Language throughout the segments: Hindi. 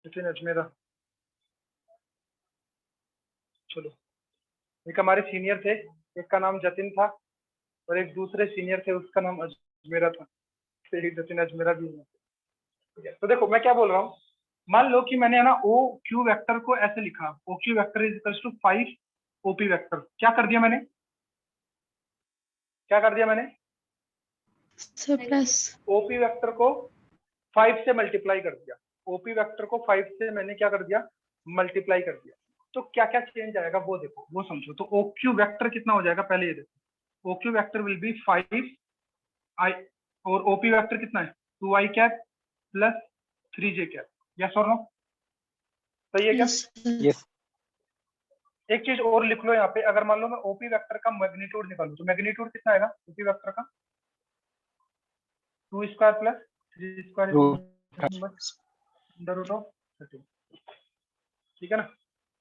जतिन अजमेरा, चलो एक हमारे सीनियर थे, एक का नाम जतिन था और एक दूसरे सीनियर थे उसका नाम अजमेरा था, तो जतिन अजमेरा भी है। तो देखो मैं क्या बोल रहा हूँ, मान लो कि मैंने है ना ओ क्यू वेक्टर को ऐसे लिखा, O Q vector is equal to 5 OP vector. क्या कर दिया मैंने, क्या कर दिया मैंने, प्लस ओपी वेक्टर को 5 से मल्टीप्लाई कर दिया, ओपी वेक्टर को 5 से मैंने क्या कर दिया, मल्टीप्लाई कर दिया। तो क्या क्या चेंज आएगा वो देखो, वो समझो। तो ओ क्यू वेक्टर कितना हो जाएगा, पहले ये देखो, O Q vector will be 5 i, और ओपी वेक्टर कितना है 2i cap plus 3j cap. Yes और नो, सही है क्या? यस। एक चीज और लिख लो यहाँ पे, अगर मान लो मैं ओपी वेक्टर का मैग्नीट्यूड निकालूं तो मैग्नीट्यूड कितना आएगा ओपी वेक्टर का, 2 square plus 3 square under root of 13। ठीक है ना?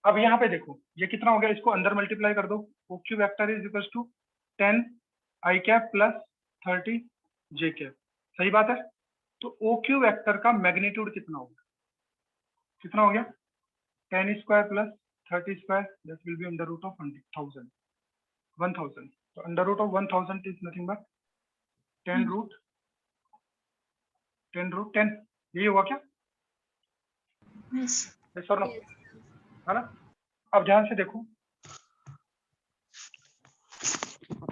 अब यहाँ पे देखो ये कितना हो गया, इसको अंदर मल्टीप्लाई कर दो, O Q vector is equal to 10 i cap plus 30 j cap. सही बात है। तो ओ क्यू वेक्टर का मैग्नीट्यूड कितना होगा, कितना हो गया 10 square plus 30 square, that will be under root of 1000। तो under root of 1000 is nothing but 10 root 10, यही होगा क्या? यस और नो, है ना? अब ध्यान से देखो,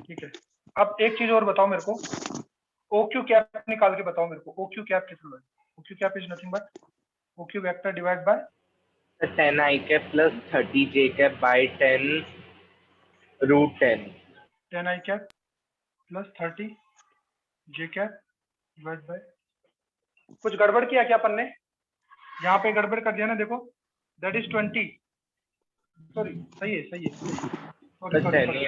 ठीक है। अब एक चीज और बताओ मेरे को, ओ क्यू कैप निकाल के बताओ मेरे को, ओ क्यू कैप कितना है? O Q cap is nothing but O Q vector divide by 10 i cap plus 30 j cap by 10 root 10। 10 i cap plus 30 j cap divide bye, कुछ गड़बड़ किया क्या अपन ने? यहाँ पे गड़बड़ कर दिया ना, देखो दैट इज 20, सॉरी सही है सही है, सॉरी सॉरी,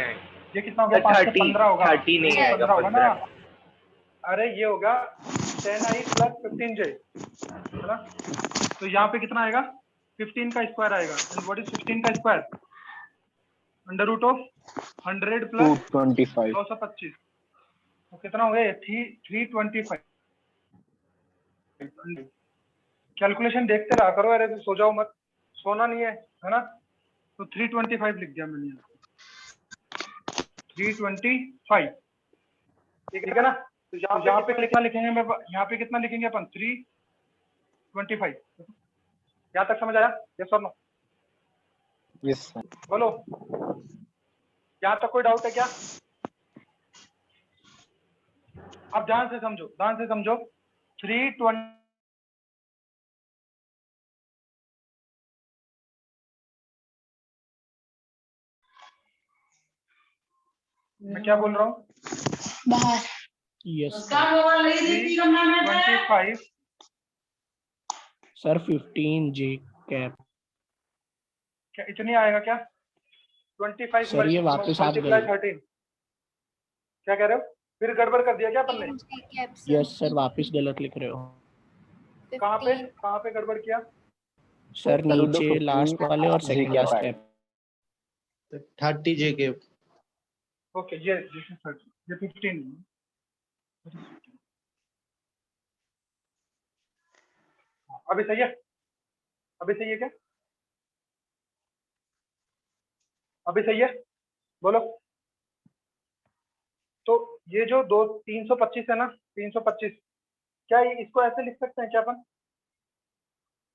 ये कितना हो गया 5 से 15 होगा, 30 नहीं आएगा, 15 होगा ना। अरे ये होगा 10i प्लस 15j, है ना? तो यहाँ पे कितना आएगा 15 का स्क्वायर आएगा, एंड व्हाट इज 15 का square, under root of 100 plus 225। 225, तो कितना हो गया 325। कैलकुलेशन देखते रहा करो, अरे सो जाओ मत, सोना नहीं है ना? तो 325 लिख दिया मैंने, 325, ठीक है ना? तो यहाँ पे कितना लिखेंगे, मैं यहाँ पे कितना लिखेंगे अपन 325। यहाँ तक समझ आया? यस और नो? Yes sir. बोलो, यहाँ तक कोई डाउट है क्या? अब ध्यान से समझो, ध्यान से समझो, 320 मैं क्या बोल रहा हूँ, बाहर यस 325 सर 15 जे कैप। क्या इतनी आएगा क्या? 25 सर ये वापस आप मल्टीप्लाई 13, क्या कह रहे हो? फिर गड़बड़ कर दिया क्या अपन ने? यस सर, वापस गलत लिख रहे हो। कहाँ पे गड़बड़ किया? सर नीचे लास्ट वाले और second last cap. 30 j cap. Okay, ये 30, ये 15, अभी सही है? अभी सही है क्या? अभी सही है? बोलो। तो ये जो 325 है ना, 325, क्या इसको ऐसे लिख सकते हैं क्या अपन?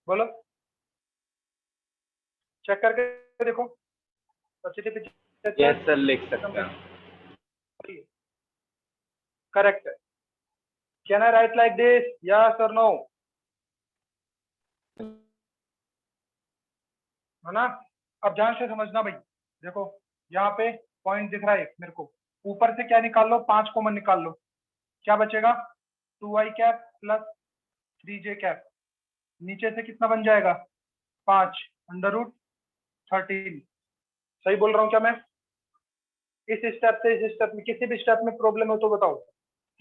बोलो, चेक करके देखो। यस सर, लिख सकते हैं। करेक्ट है। Can I right like this, yes और नो? है ना? अब ध्यान से समझना भाई, देखो यहाँ पे पॉइंट दिख रहा है मेरे को, ऊपर से क्या निकाल लो, 5 कॉमन निकाल लो, क्या बचेगा 2i cap plus 3j cap, नीचे से कितना बन जाएगा 5 अंडर रूट 13। सही बोल रहा हूँ क्या मैं? इस स्टेप से इस स्टेप में, किसी भी स्टेप में प्रॉब्लम हो तो बताओ,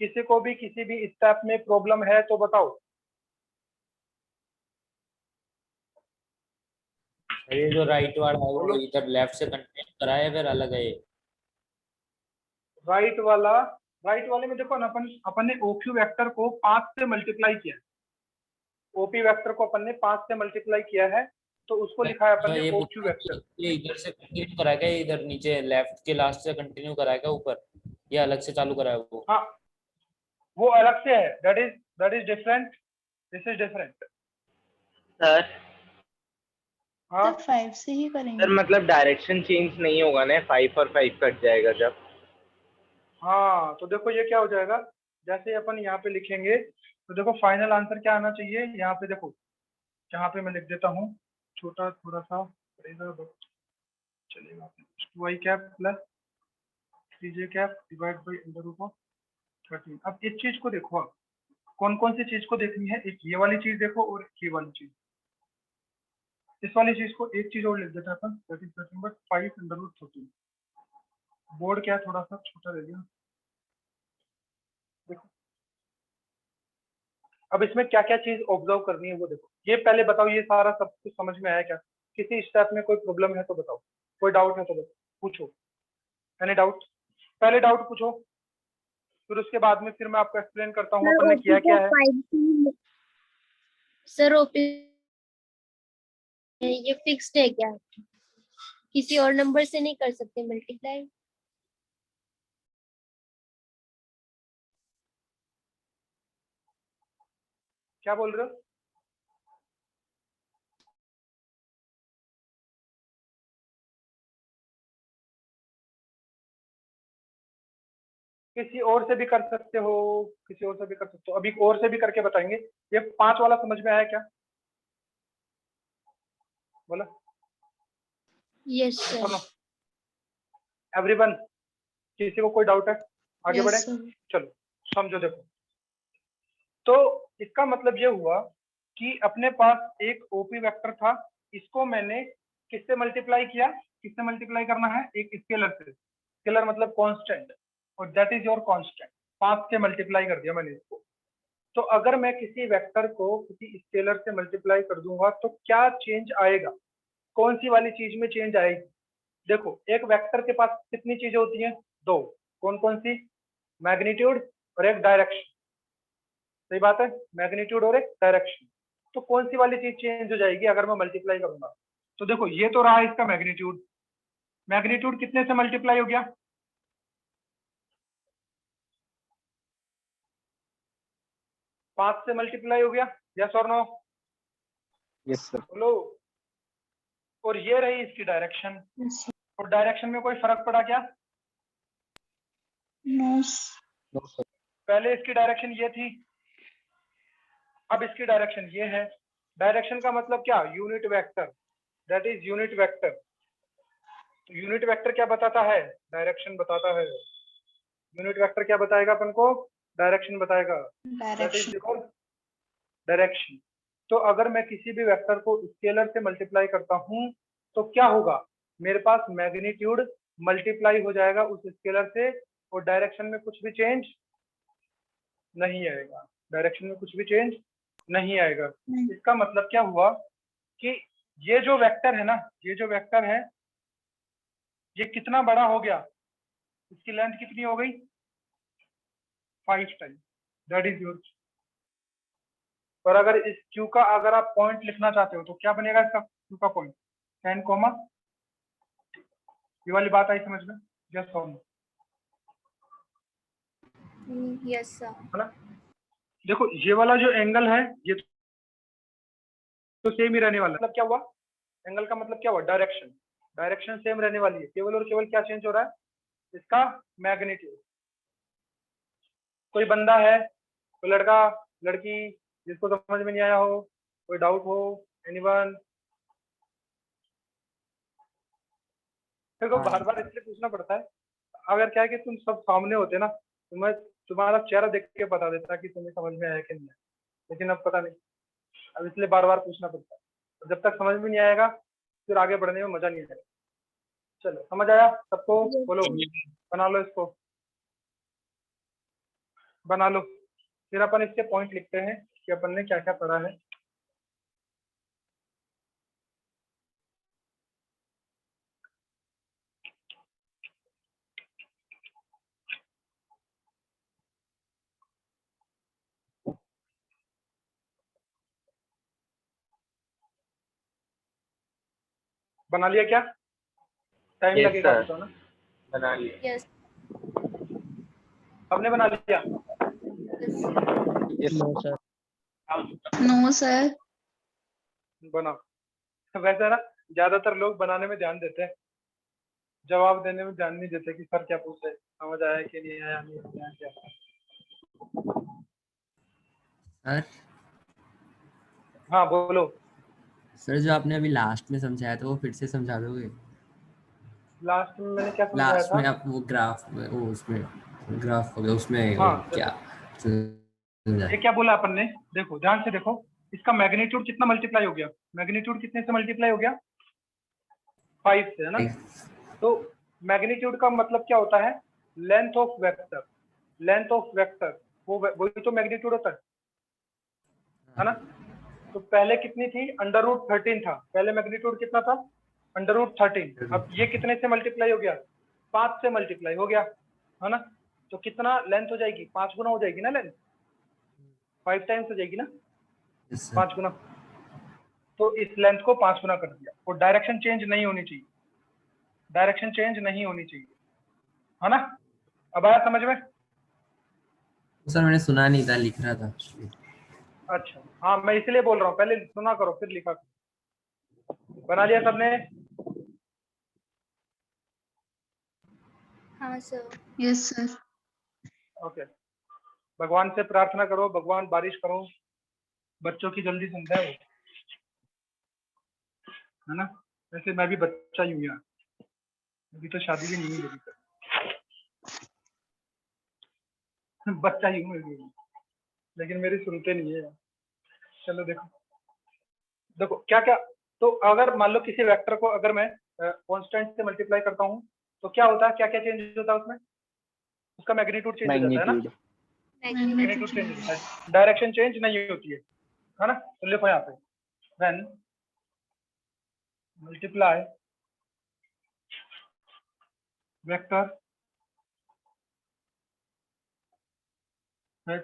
किसी को भी किसी भी स्टेप में प्रॉब्लम है तो बताओ। ये जो राइट वाला है वो इधर लेफ्ट से कंटेन करा है फिर अलग है? राइट वाले में देखो ना, अपन ने OQ वेक्टर को 5 से मल्टीप्लाई किया, ओपी वेक्टर को अपन ने 5 से मल्टीप्लाई किया है, तो उसको लिखा है अपन तो ने ये ओक्यू वेक्टर। ये इधर से कंटिन्यू करा क्या, इधर नीचे लेफ्ट के लास्ट से कंटिन्यू करा क्या ऊपर, ये अलग से चालू करा है वो? हाँ, वो अलग से है, that is different, this is different. Sir हाँ तो 5 से ही सर करेंगे। मतलब डायरेक्शन चेंज नहीं होगा ना, 5 और 5 कट जाएगा जब। हाँ, तो देखो ये क्या हो जाएगा, जैसे अपन यहाँ पे लिखेंगे तो देखो फाइनल आंसर क्या आना चाहिए, यहाँ पे देखो, जहाँ पे मैं लिख देता हूँ, छोटा थोड़ा सा पड़ेगा बट चलेगा, 2i cap plus 3j cap divide by under root of 13। अब इस चीज को देखो, आप कौन कौन सी चीज को देखनी है, एक ये वाली चीज देखो और ये वाली चीज, इस वाली चीज को एक चीज और लिख देते हैं अपन, that is nothing but 5 under root 13। Board क्या है थोड़ा सा छोटा रह गया, देखो अब इसमें क्या क्या चीज ऑब्जर्व करनी है वो देखो। ये पहले बताओ, ये सारा सब कुछ समझ में आया क्या? किसी स्टेप में कोई प्रॉब्लम है तो बताओ, कोई डाउट है तो बताओ, पूछो, एनी डाउट, पहले डाउट पूछो, फिर उसके बाद में फिर मैं आपको एक्सप्लेन करता हूँ अपन ने किया क्या है। सर ओपी ये फिक्स्ड है क्या, किसी और नंबर से नहीं कर सकते मल्टीप्लाई? क्या बोल रहे हो? किसी और से भी कर सकते हो, किसी और से भी कर सकते हो, अभी और से भी करके बताएंगे। ये 5 वाला समझ में आया क्या? बोला यस सर। एवरीवन, किसी को कोई डाउट है? आगे बढ़े, यस सर। चलो समझो। देखो, तो इसका मतलब ये हुआ कि अपने पास एक ओपी वेक्टर था, इसको मैंने किससे मल्टीप्लाई किया, किससे मल्टीप्लाई करना है, एक स्केलर से, स्केलर मतलब कांस्टेंट, और दैट इज योर कांस्टेंट, 5 से मल्टीप्लाई कर दिया मैंने इसको। तो अगर मैं किसी वेक्टर को किसी स्केलर से मल्टीप्लाई कर दूंगा तो क्या चेंज आएगा, कौन सी वाली चीज में चेंज आएगी? देखो, एक वेक्टर के पास कितनी चीजें होती हैं, 2, कौन कौन सी? मैग्नीट्यूड और एक डायरेक्शन, सही बात है, मैग्नीट्यूड और एक डायरेक्शन। तो कौन सी वाली चीज चेंज हो जाएगी अगर मैं मल्टीप्लाई करूंगा? तो देखो, ये तो रहा इसका मैग्नीट्यूड, मैग्नीट्यूड कितने से मल्टीप्लाई हो गया? 5 से मल्टीप्लाई हो गया, यस और नो? Yes sir. बोलो। और ये रही इसकी डायरेक्शन, यस और डायरेक्शन में कोई फर्क पड़ा क्या? No no sir. पहले इसकी डायरेक्शन ये थी, अब इसकी डायरेक्शन ये है। डायरेक्शन का मतलब क्या? Unit vector, that is unit vector. तो यूनिट वेक्टर क्या बताता है? डायरेक्शन बताता है। यूनिट वेक्टर क्या बताएगा अपन को? डायरेक्शन बताएगा, दैट इज डायरेक्शन। डायरेक्शन। तो अगर मैं किसी भी वेक्टर को स्केलर से मल्टीप्लाई करता हूं तो क्या होगा? मेरे पास मैग्नीट्यूड मल्टीप्लाई हो जाएगा उस स्केलर से, और डायरेक्शन में कुछ भी चेंज नहीं आएगा, डायरेक्शन में कुछ भी चेंज नहीं आएगा। नहीं। इसका मतलब क्या हुआ कि ये जो वेक्टर है ना, ये जो वेक्टर है, ये कितना बड़ा हो गया, इसकी लेंथ कितनी हो गई? 5 टाइम, दैट इज योर। और अगर इस क्यू का अगर आप पॉइंट लिखना चाहते हो तो क्या बनेगा इसका क्यू का पॉइंट? 10 कॉमा, ये वाली बात आई समझ में? यस और नो? Yes sir. है ना? देखो, ये वाला जो एंगल है ये तो सेम ही रहने वाला है। मतलब क्या हुआ? एंगल का मतलब क्या हुआ? डायरेक्शन, डायरेक्शन सेम रहने वाली है, केवल और केवल क्या चेंज हो रहा है? इसका मैग्नीट्यूड। कोई बंदा है, कोई लड़का, लड़की, जिसको समझ में नहीं आया हो, कोई डाउट हो, एनीवन? देखो, बार बार इसलिए पूछना पड़ता है, अगर क्या है कि तुम सब सामने होते ना तो मैं तुम्हारा चेहरा देख के बता देता कि तुम्हें समझ में आया कि नहीं आया, लेकिन अब पता नहीं, अब इसलिए बार बार पूछना पड़ता है। और जब तक समझ में नहीं आएगा फिर आगे बढ़ने में मजा नहीं आएगा। चलो, समझ आया सबको? बोलो, बना लो इसको, बना लो। फिर अपन इसके पॉइंट लिखते हैं कि अपन ने क्या क्या पढ़ा है। बना लिया क्या? टाइम Yes, लगेगा sir. तो ना। बना लिया। यस हमने बना लिया। No sir. No sir. बना। वैसे ना ज्यादातर लोग बनाने में ध्यान देते हैं, जवाब देने में ध्यान नहीं देते कि सर क्या पूछ रहे, समझ आया कि नहीं आया, नहीं आया क्या। सर हाँ बोलो। सर जो आपने अभी लास्ट में समझाया था वो फिर से समझा दोगे? लास्ट में मैंने क्या समझाया लास्ट था? में आप वो ग्राफ में वो उसमें ग्राफ हो गया उसमें हाँ, वो क्या ये क्या बोला अपन ने? देखो ध्यान से देखो, इसका मैग्नीट्यूड कितना मल्टीप्लाई हो गया? मैग्नीट्यूड कितने से मल्टीप्लाई हो गया? 5 से, है ना? तो मैग्नीट्यूड का मतलब क्या होता है? Length of vector. Length of vector वो वही तो मैग्नीट्यूड होता है ना? तो पहले कितनी थी? √13 था पहले। मैग्नीट्यूड कितना था? √13। अब ये कितने से मल्टीप्लाई हो गया? 5 से मल्टीप्लाई हो गया, है ना? तो कितना लेंथ हो जाएगी? 5 गुना हो जाएगी ना लेंथ, 5 टाइम्स हो जाएगी ना, 5 गुना। तो इस लेंथ को 5 गुना कर दिया, और डायरेक्शन चेंज नहीं होनी चाहिए, डायरेक्शन चेंज नहीं होनी चाहिए, है ना? अब आया समझ में? सर मैंने सुना नहीं था, लिख रहा था। अच्छा हाँ, मैं इसलिए बोल रहा हूँ, पहले सुना करो फिर लिखा करो। बना लिया सबने? हाँ सर। Yes sir. ओके, भगवान से प्रार्थना करो, भगवान बारिश करो, बच्चों की जल्दी सुनता है वो, है ना? वैसे मैं भी बच्चा ही हूँ यार, अभी तो शादी भी नहीं हुई मेरी तो। बच्चा ही हूँ अभी, लेकिन मेरी सुनते नहीं है यार। चलो देखो देखो क्या क्या। तो अगर मान लो किसी वेक्टर को अगर मैं कांस्टेंट से मल्टीप्लाई करता हूँ तो क्या होता है? क्या क्या चेंज होता है उसमें? उसका मैग्नीट्यूड चेंज हो जाता है ना? मैग्नीट्यूड चेंज होता है, डायरेक्शन चेंज नहीं होती है ना? तो लिखो यहाँ पे, when multiply vector with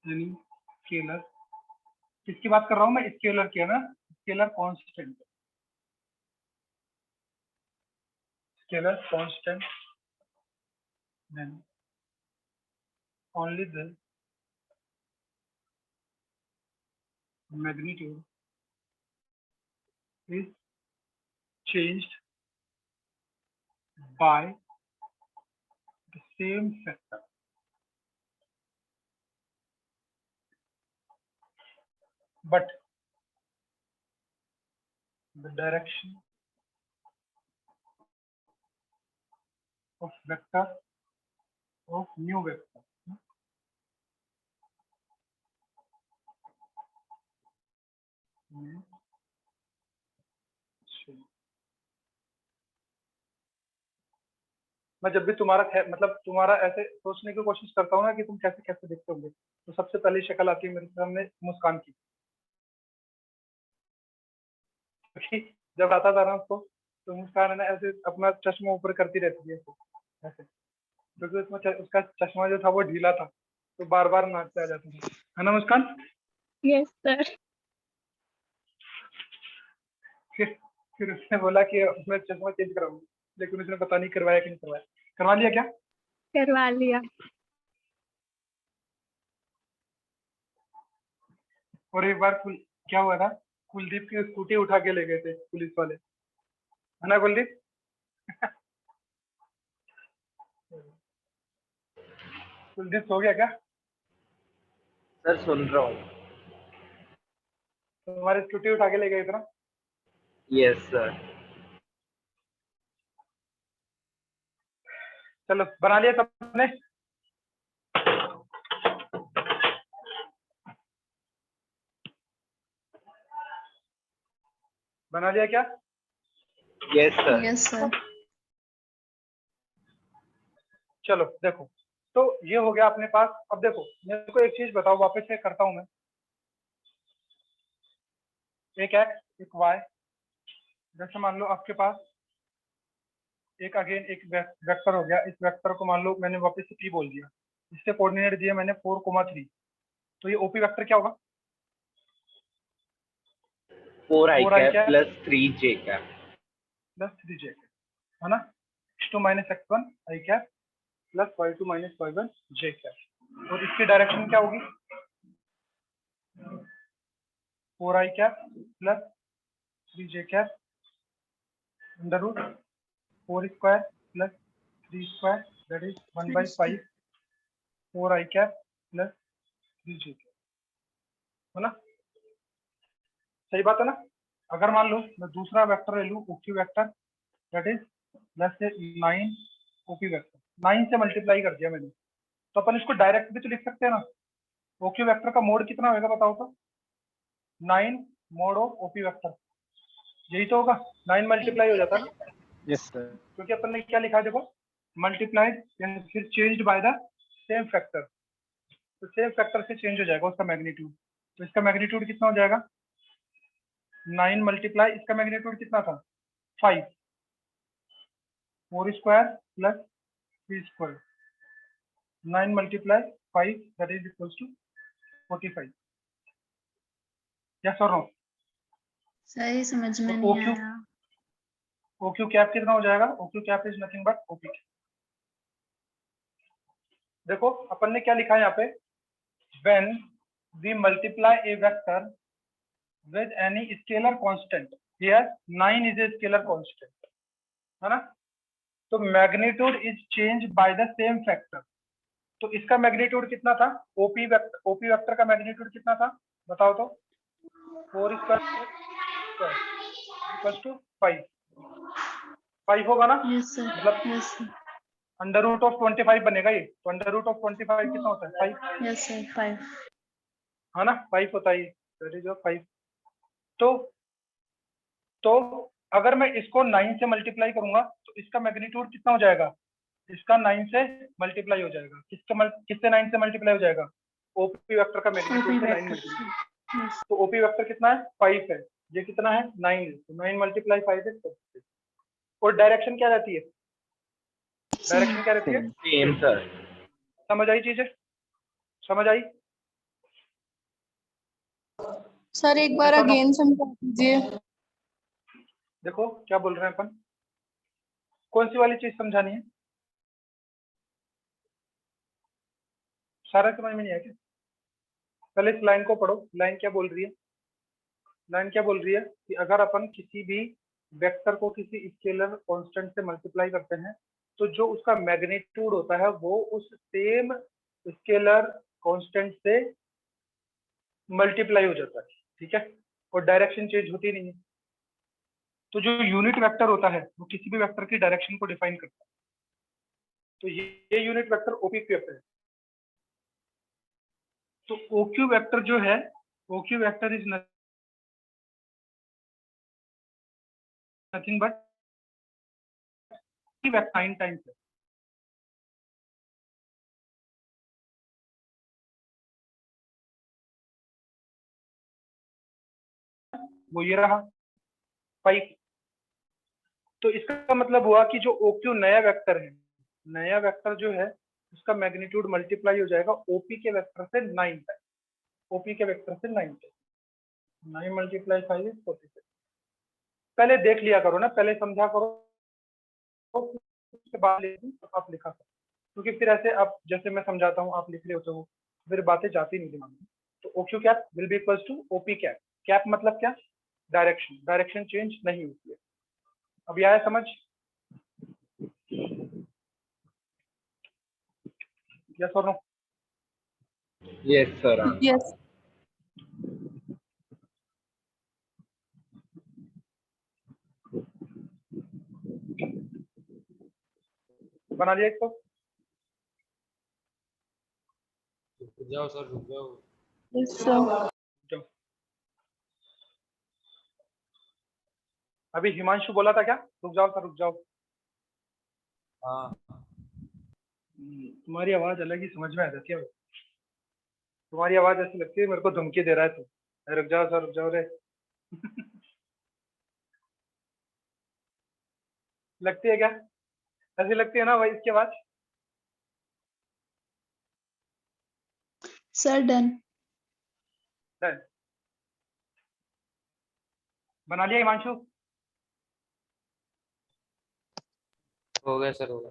any scalar. किसकी बात कर रहा हूँ मैं? स्केलर की, है ना? Scalar constant, scalar constant, then only the magnitude is changed by the same factor. But the direction of vector of new vector may change. मैं जब भी तुम्हारा मतलब तुम्हारा ऐसे सोचने की कोशिश करता हूँ ना कि तुम कैसे कैसे दिखते होंगे, तो सबसे पहली शक्ल आती है मेरे सामने मुस्कान की। जब आता था ना उसको, तो मुस्कान है ना ऐसे अपना चश्मा ऊपर करती रहती है ऐसे, क्योंकि उसमें उसका चश्मा जो था वो ढीला था, तो बार बार नाचते आ जाता था, है ना मुस्कान? Yes sir. फिर उसने बोला कि उसमें चश्मा चेंज कराऊंगा, लेकिन उसने पता नहीं करवाया कि नहीं करवाया। करवा लिया क्या? करवा लिया। और एक बार क्या हुआ था, कुलदीप की स्कूटी उठा के ले गए थे पुलिस वाले, है ना कुलदीप? कुलदीप सो गया क्या? सर सुन रहा हूँ। तुम्हारी स्कूटी उठा के ले गए थे ना? Yes sir. चलो बना लिया सबने? बना लिया क्या? Yes sir. Yes sir. चलो देखो, तो ये हो गया अपने पास। अब देखो मेरे को एक चीज बताओ, वापस से करता हूं मैं। एक एक्स एक वाई, जैसे मान लो आपके पास एक अगेन एक वेक्टर हो गया, इस वेक्टर को मान लो मैंने वापस से पी बोल दिया, इससे कोऑर्डिनेट दिए मैंने 4,3, तो ये ओपी वेक्टर क्या होगा? 4 i 4 i cap cap plus 3 j cap. Plus 3 j cap है ना, x2 minus x1 i cap plus y2 minus y1 j cap। और इसकी डायरेक्शन क्या होगी, 4 i cap plus 3 j cap under root 4 square plus 3 square that is 1/5 4 i cap plus 3 j cap है ना, सही बात है ना। अगर मान लो मैं दूसरा वेक्टर ले लूं OQ vector that is let's say 9 OP vector, 9 से मल्टीप्लाई कर दिया मैंने, तो अपन इसको डायरेक्ट भी तो लिख सकते हैं ना। OQ वेक्टर का मोड कितना होगा बताओ तो, 9 मोड ऑफ OP वेक्टर, यही तो होगा, 9 मल्टीप्लाई हो जाता है ना। Yes sir. क्योंकि अपन ने क्या लिखा है देखो, मल्टीप्लाइड यानी फिर changed by the same factor, तो सेम फैक्टर से चेंज हो जाएगा उसका मैग्नीट्यूड। तो इसका मैग्नीट्यूड कितना हो जाएगा, 9 मल्टीप्लाई इसका मैग्नीट्यूड कितना था 5, 4 square plus 3 square, 9 multiply 5 that is equals to 45। Yes और नो? सही समझ में तो नहीं OQ आया। OQ कैप कितना हो जाएगा, OQ cap is nothing but OP। देखो अपन ने क्या लिखा है यहाँ पे, when we multiply a vector with any scalar constant, here 9 is a scalar constant है ना, तो magnitude is change by the same factor. तो इसका मैग्नीट्यूड कितना था, OP वेक्टर का मैग्नीट्यूड कितना था बताओ तो, 4 स्क्वायर इक्वल्स टू 5 होगा ना, यस सर, मतलब yes sir, under root of 25 बनेगा ये, तो अंडर रूट ऑफ 25 कितना होता है 5 यस सर, 5। है ना, 5 होता है, दैट इज 5। तो अगर मैं इसको 9 से मल्टीप्लाई करूंगा तो इसका मैग्नीट्यूड कितना हो जाएगा, इसका 9 से मल्टीप्लाई हो जाएगा, किससे 9 से मल्टीप्लाई हो जाएगा, OP वेक्टर का मैग्नीट्यूड से 9 मल्टीप्लाई। तो OP वेक्टर कितना है 5 है, ये कितना है 9 है, तो 9 मल्टीप्लाई 5 है 36। और डायरेक्शन क्या रहती है, डायरेक्शन क्या रहती है, सेम सर। समझ आई चीजें, समझ आई? सर एक बार अगेन समझा दीजिए। देखो क्या बोल रहे हैं अपन, कौन सी वाली चीज समझानी है, सारा समझ में नहीं आया क्या? पहले इस लाइन को पढ़ो, लाइन क्या बोल रही है, लाइन क्या बोल रही है कि अगर अपन किसी भी वेक्टर को किसी स्केलर कांस्टेंट से मल्टीप्लाई करते हैं तो जो उसका मैग्नीट्यूड होता है वो उस सेम स्केलर कांस्टेंट से मल्टीप्लाई हो जाता है, ठीक है, और डायरेक्शन चेंज होती नहीं है। तो जो यूनिट वेक्टर होता है वो किसी भी वेक्टर की डायरेक्शन को डिफाइन करता है, तो ये यूनिट वेक्टर OP वेक्टर है। तो OQ वेक्टर जो है, OQ vector is nothing but vector 9 times है, वो ये रहा 5। तो इसका मतलब हुआ कि जो OQ नया वेक्टर है, नया वेक्टर जो है उसका मैग्नीट्यूड मल्टीप्लाई हो जाएगा OP के वेक्टर से 9 टाइम, OP के वेक्टर से 9 टाइम, 9 मल्टीप्लाई 5 इज 46। पहले देख लिया करो ना, पहले समझा करो, उसके बाद आप लिखा करो, क्योंकि फिर ऐसे आप जैसे मैं समझाता हूँ आप लिख रहे होते हो, फिर बातें जाती नहीं दिमाग में। तो OQ cap will be equals to OP cap, cap मतलब क्या, डायरेक्शन, डायरेक्शन चेंज नहीं होती है। अभी आया समझ? यस और नो? Yes sir. यस बना लिया इसको? रुक जाओ सर, रुक जाओ। Yes sir. जाओ। अभी हिमांशु बोला था क्या, रुक जाओ सर रुक जाओ? हाँ तुम्हारी आवाज अलग ही समझ में आ जाती है, तुम्हारी आवाज ऐसी लगती है मेरे को धमकी दे रहा है तू, रुक जाओ सर रुक जाओ रे। लगती है क्या, ऐसी लगती है ना भाई इसकी आवाज? Sir done. डन। बना लिया हिमांशु? हो गया सर, हो गया।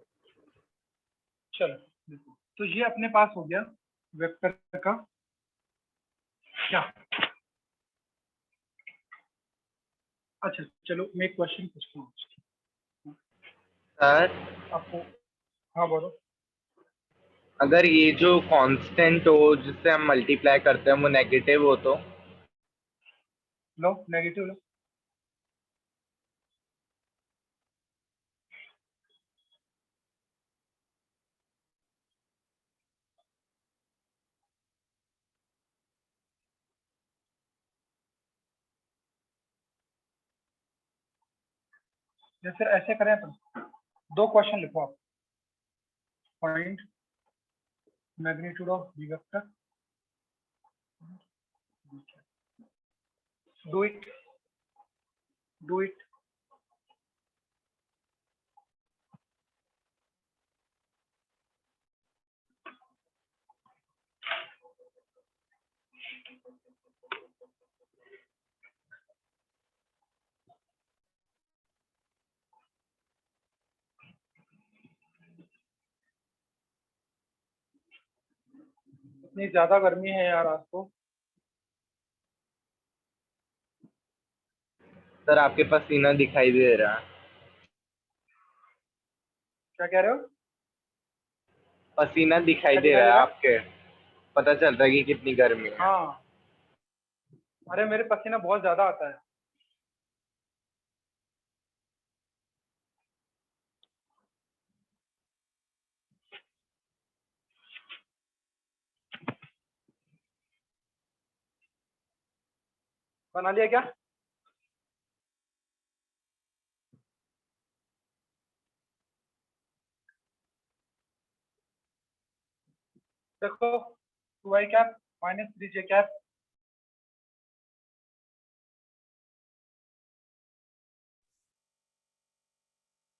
चलो देखो, तो ये अपने पास हो गया वेक्टर का क्या। अच्छा चलो मैं एक क्वेश्चन पूछता हूँ सर आपको। हाँ बोलो। अगर ये जो कांस्टेंट हो जिससे हम मल्टीप्लाई करते हैं वो नेगेटिव हो तो? लो नेगेटिव लो। या फिर ऐसे करें अपन, दो क्वेश्चन लिखो आप। Find magnitude of B vector, do it, do it. इतनी ज्यादा गर्मी है यार आज तो। सर आपके पसीना दिखाई दे रहा है। क्या कह रहे हो? पसीना दिखाई क्या दे दिखाई रहा दे है रहा? आपके, पता चल रहा है कि कितनी गर्मी है। हाँ, अरे मेरे पसीना बहुत ज्यादा आता है। बना लिया क्या? देखो 2i cap minus 3j cap,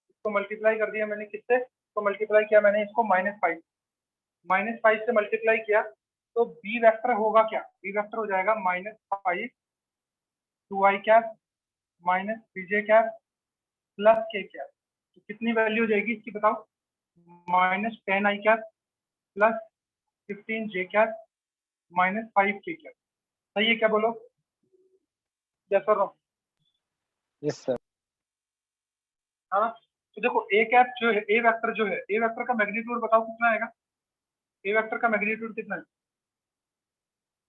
इसको मल्टीप्लाई कर दिया मैंने किससे? तो मल्टीप्लाई किया मैंने इसको -5, -5 से मल्टीप्लाई किया तो बी वेक्टर होगा क्या? बी वेक्टर हो जाएगा -5 2i cap minus 3j cap plus k cap. तो कितनी वैल्यू हो जाएगी इसकी बताओ? -10i cap plus 15j cap -5k cap. सही है क्या बोलो? यस और नो? Yes sir. हाँ, तो देखो ए कैप जो है, ए वेक्टर जो है, ए वेक्टर का मैग्नीट्यूड बताओ कितना आएगा? ए वेक्टर का मैग्नीट्यूड कितना है?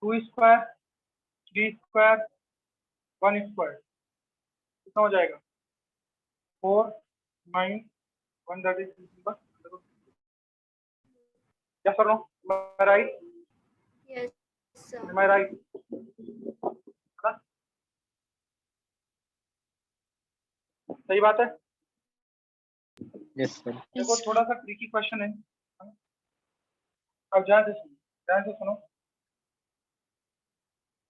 2 स्क्वायर 3 स्क्वायर 1 स्क्वायर, कितना हो जाएगा? 4 9 1 दैट इज यस और no? Right? Yes, sir. Am I right? है ना? सही बात है। Yes sir. देखो थोड़ा सा ट्रिकी क्वेश्चन है। अब ध्यान से सुनो।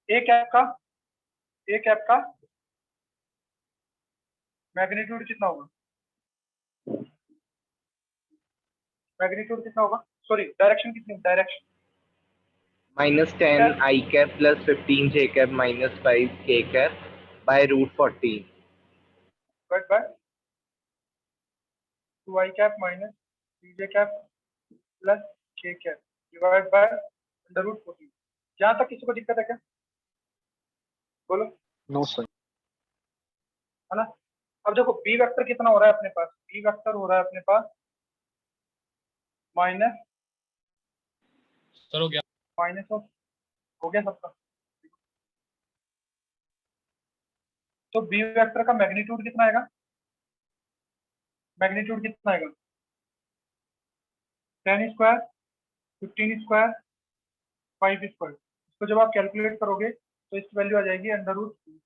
ए कैप का मैग्नीट्यूड कितना होगा? मैग्नीट्यूड कितना होगा? सॉरी डायरेक्शन कितनी? Direction -10 i cap plus 15 j cap -5 k cap by √14। Divide by 2i cap minus 3j cap plus k cap divide by √14। यहाँ तक किसी को दिक्कत है क्या? बोलो। No sir. है ना? अब देखो बी वेक्टर कितना हो रहा है अपने पास? बी वेक्टर हो रहा है अपने पास माइनस सर हो गया। माइनस ऑफ, हो गया सबका। तो बी वेक्टर का मैग्नीट्यूड कितना आएगा? मैग्नीट्यूड कितना आएगा? 10 स्क्वायर 15 स्क्वायर 5 स्क्वायर। इसको जब आप कैलकुलेट करोगे तो इसकी वैल्यू आ जाएगी √2।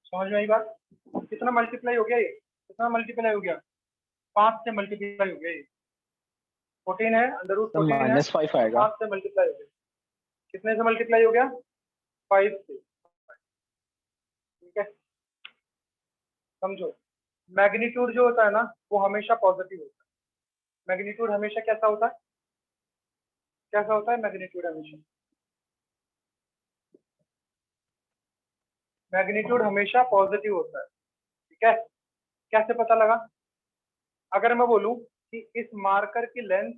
समझ में आई बात? कितना मल्टीप्लाई हो गया ये? कितना मल्टीप्लाई हो गया? 5 से मल्टीप्लाई हो गया ये। 14 है, √14 है, -5 आएगा। 5 से मल्टीप्लाई हो गया। कितने से मल्टीप्लाई हो गया? 5 से। ठीक है, समझो। मैग्नीट्यूड जो होता है ना वो हमेशा पॉजिटिव होता है। मैग्नीट्यूड हमेशा कैसा होता है? कैसा होता है मैग्नीट्यूड हमेशा? मैग्नीट्यूड हमेशा पॉजिटिव होता है, ठीक है। कैसे पता लगा? अगर मैं बोलूं कि इस मार्कर की लेंथ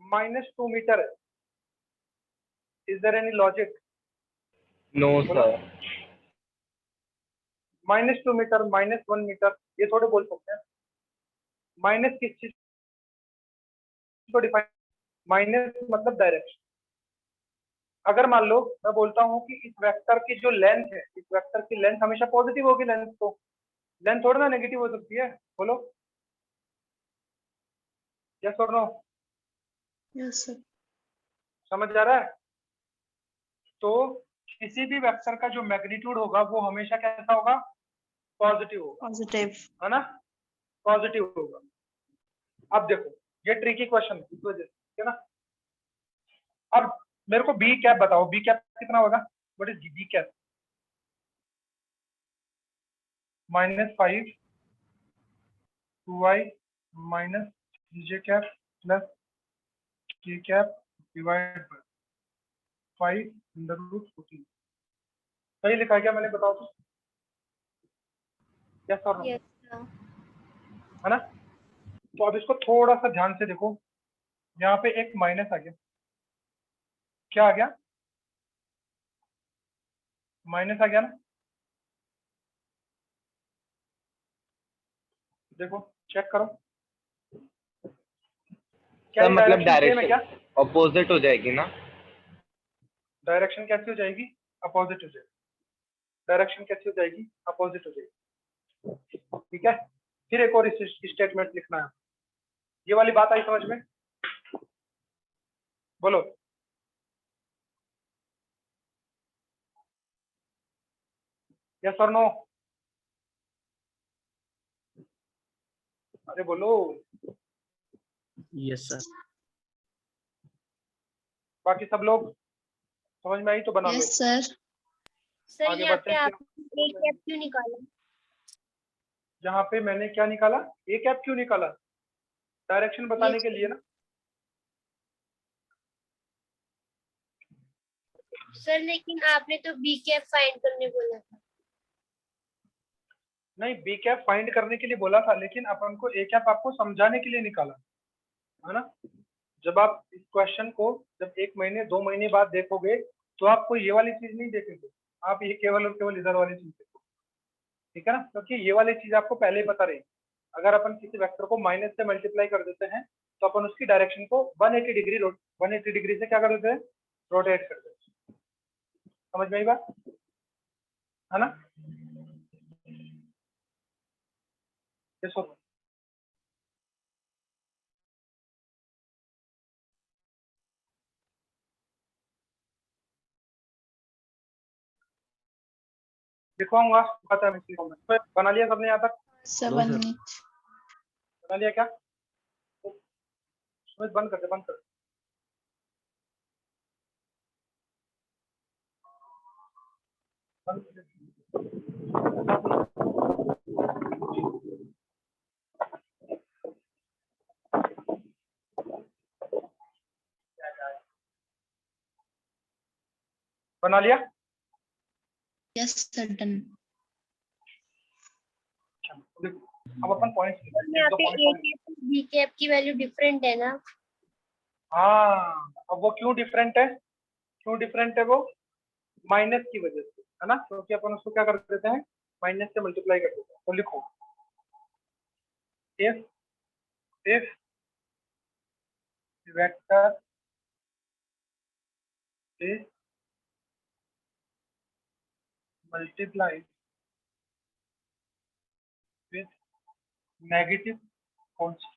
-2 मीटर है, is there any logic? No sir. -2 metre, -1 metre, ये थोड़े बोल सकते हैं। माइनस किस चीज को डिफाइन? माइनस मतलब डायरेक्शन। अगर मान लो मैं बोलता हूँ कि इस वेक्टर की जो लेंथ है, इस वेक्टर की लेंथ हमेशा पॉजिटिव होगी, लेंथ तो लेंथ थोड़ा ना नेगेटिव हो सकती है, बोलो यस और नो? Yes sir. समझ आ रहा है? तो किसी भी वेक्टर का जो मैग्नीट्यूड होगा वो हमेशा कैसा होगा? पॉजिटिव होगा, पॉजिटिव। है ना? पॉजिटिव होगा। अब देखो ये ट्रिकी क्वेश्चन इस वजह से, ठीक है ना। अब मेरे को बी कैप बताओ, बी कैप कितना होगा? What is B cap? -5 2y minus j cap plus k cap divide by 5√14। सही लिखा है क्या मैंने? बताओ तो, यस और नो, यस सर। है ना। तो अब इसको थोड़ा सा ध्यान से देखो, यहाँ पे एक माइनस आ गया, क्या आ गया? माइनस आ गया ना। देखो चेक करो, क्या सर ये मतलब डायरेक्शन सेम है क्या? डायरेक्शन अपोजिट हो जाएगी ना? डायरेक्शन कैसी हो जाएगी? अपोजिट हो जाएगी। डायरेक्शन कैसी हो जाएगी? अपोजिट हो जाएगी, ठीक है। फिर एक और स्टेटमेंट लिखना है। ये वाली बात आई समझ में? बोलो यस और नो? अरे बोलो। Yes sir. बाकी सब लोग समझ में आई तो बना लो। Yes sir. सर आगे यहाँ बढ़ते पे हैं फिर। आपने ए कैप क्यों निकाला? यहाँ पे मैंने क्या निकाला? ए कैप क्यों निकाला? डायरेक्शन बताने Yes, के लिए ना। सर लेकिन आपने तो बी कैप फाइंड करने बोला था। नहीं, बी कैप फाइंड करने के लिए बोला था, लेकिन अपन को ए कैप आपको समझाने के लिए निकाला, है ना। जब आप इस क्वेश्चन को जब 1 महीने 2 महीने बाद देखोगे तो आपको ये वाली चीज नहीं देखेंगे, आप ये केवल और केवल इधर वाली चीज देखोगे, ठीक है ना। क्योंकि ये वाली चीज आपको पहले ही पता रही। अगर अपन किसी वेक्टर को माइनस से मल्टीप्लाई कर देते हैं तो अपन उसकी डायरेक्शन को 180 डिग्री से क्या कर देते हैं? रोटेट कर देते हैं। समझ में आई बात, है ना? देखो दिखाऊंगा, पता है मैं बना लिया सबने यहाँ तक? Sir no 1 sir. मिनट। बना लिया क्या? सुमित बंद कर दे, बंद कर। बंद कर दे। बना लिया? Yes sir done. देखो, अब अपन पॉइंट्स सर यहाँ पे ए कैप और बी कैप की वैल्यू डिफरेंट है ना? हाँ, अब वो क्यों डिफरेंट है? क्यों डिफरेंट है वो? माइनस की वजह से, है ना। क्योंकि अपन उसको क्या कर देते हैं? माइनस से मल्टीप्लाई कर देते हैं। तो लिखो if if vector is multiply with negative constant,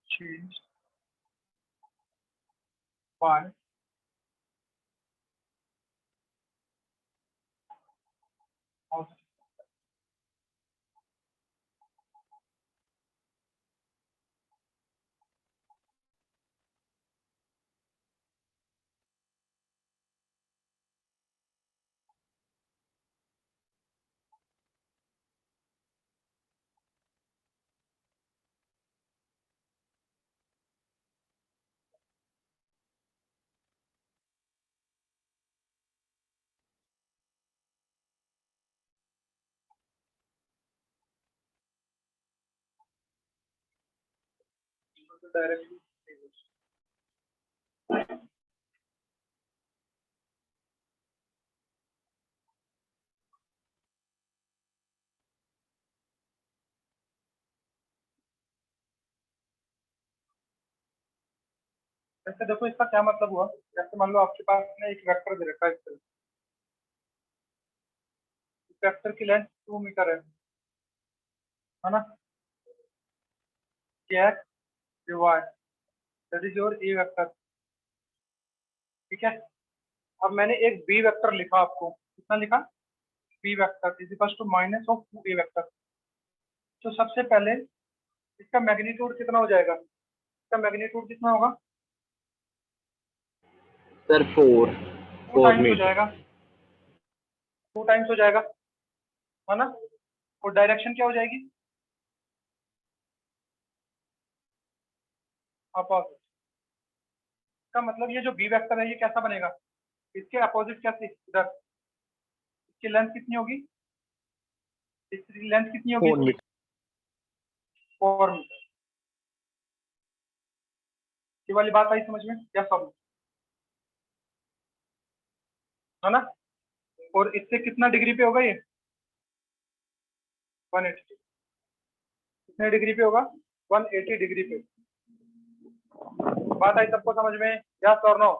changed by positive. Directly ऐसे देखो, इसका क्या मतलब हुआ? जैसे मान लो आपके पास में एक वेक्टर दे रखा है, इस तरह वेक्टर की लेंथ 2 मीटर है ना? x y, that is your A vector, ठीक है। अब मैंने एक बी वेक्टर लिखा, आपको कितना लिखा? B vector is equal to minus of 2 A vector. तो सबसे पहले इसका मैग्नीट्यूड कितना हो जाएगा? इसका मैग्नीट्यूड कितना होगा? सर 4 2 टाइम्स हो मीटर। जाएगा, 2 टाइम्स हो जाएगा, है ना? और डायरेक्शन क्या हो जाएगी? अपोजिट। इसका मतलब ये जो बी वेक्टर है ये कैसा बनेगा? इसके अपोजिट क्या थी इधर? इसकी लेंथ कितनी होगी? इसकी लेंथ कितनी होगी? 4 मीटर। 4 मीटर। ये वाली बात आई समझ में? क्या सब, है ना? और इससे कितना डिग्री पे होगा ये? 180। कितने डिग्री पे होगा? 180 डिग्री पे। बात आई सबको समझ में? यस और नो?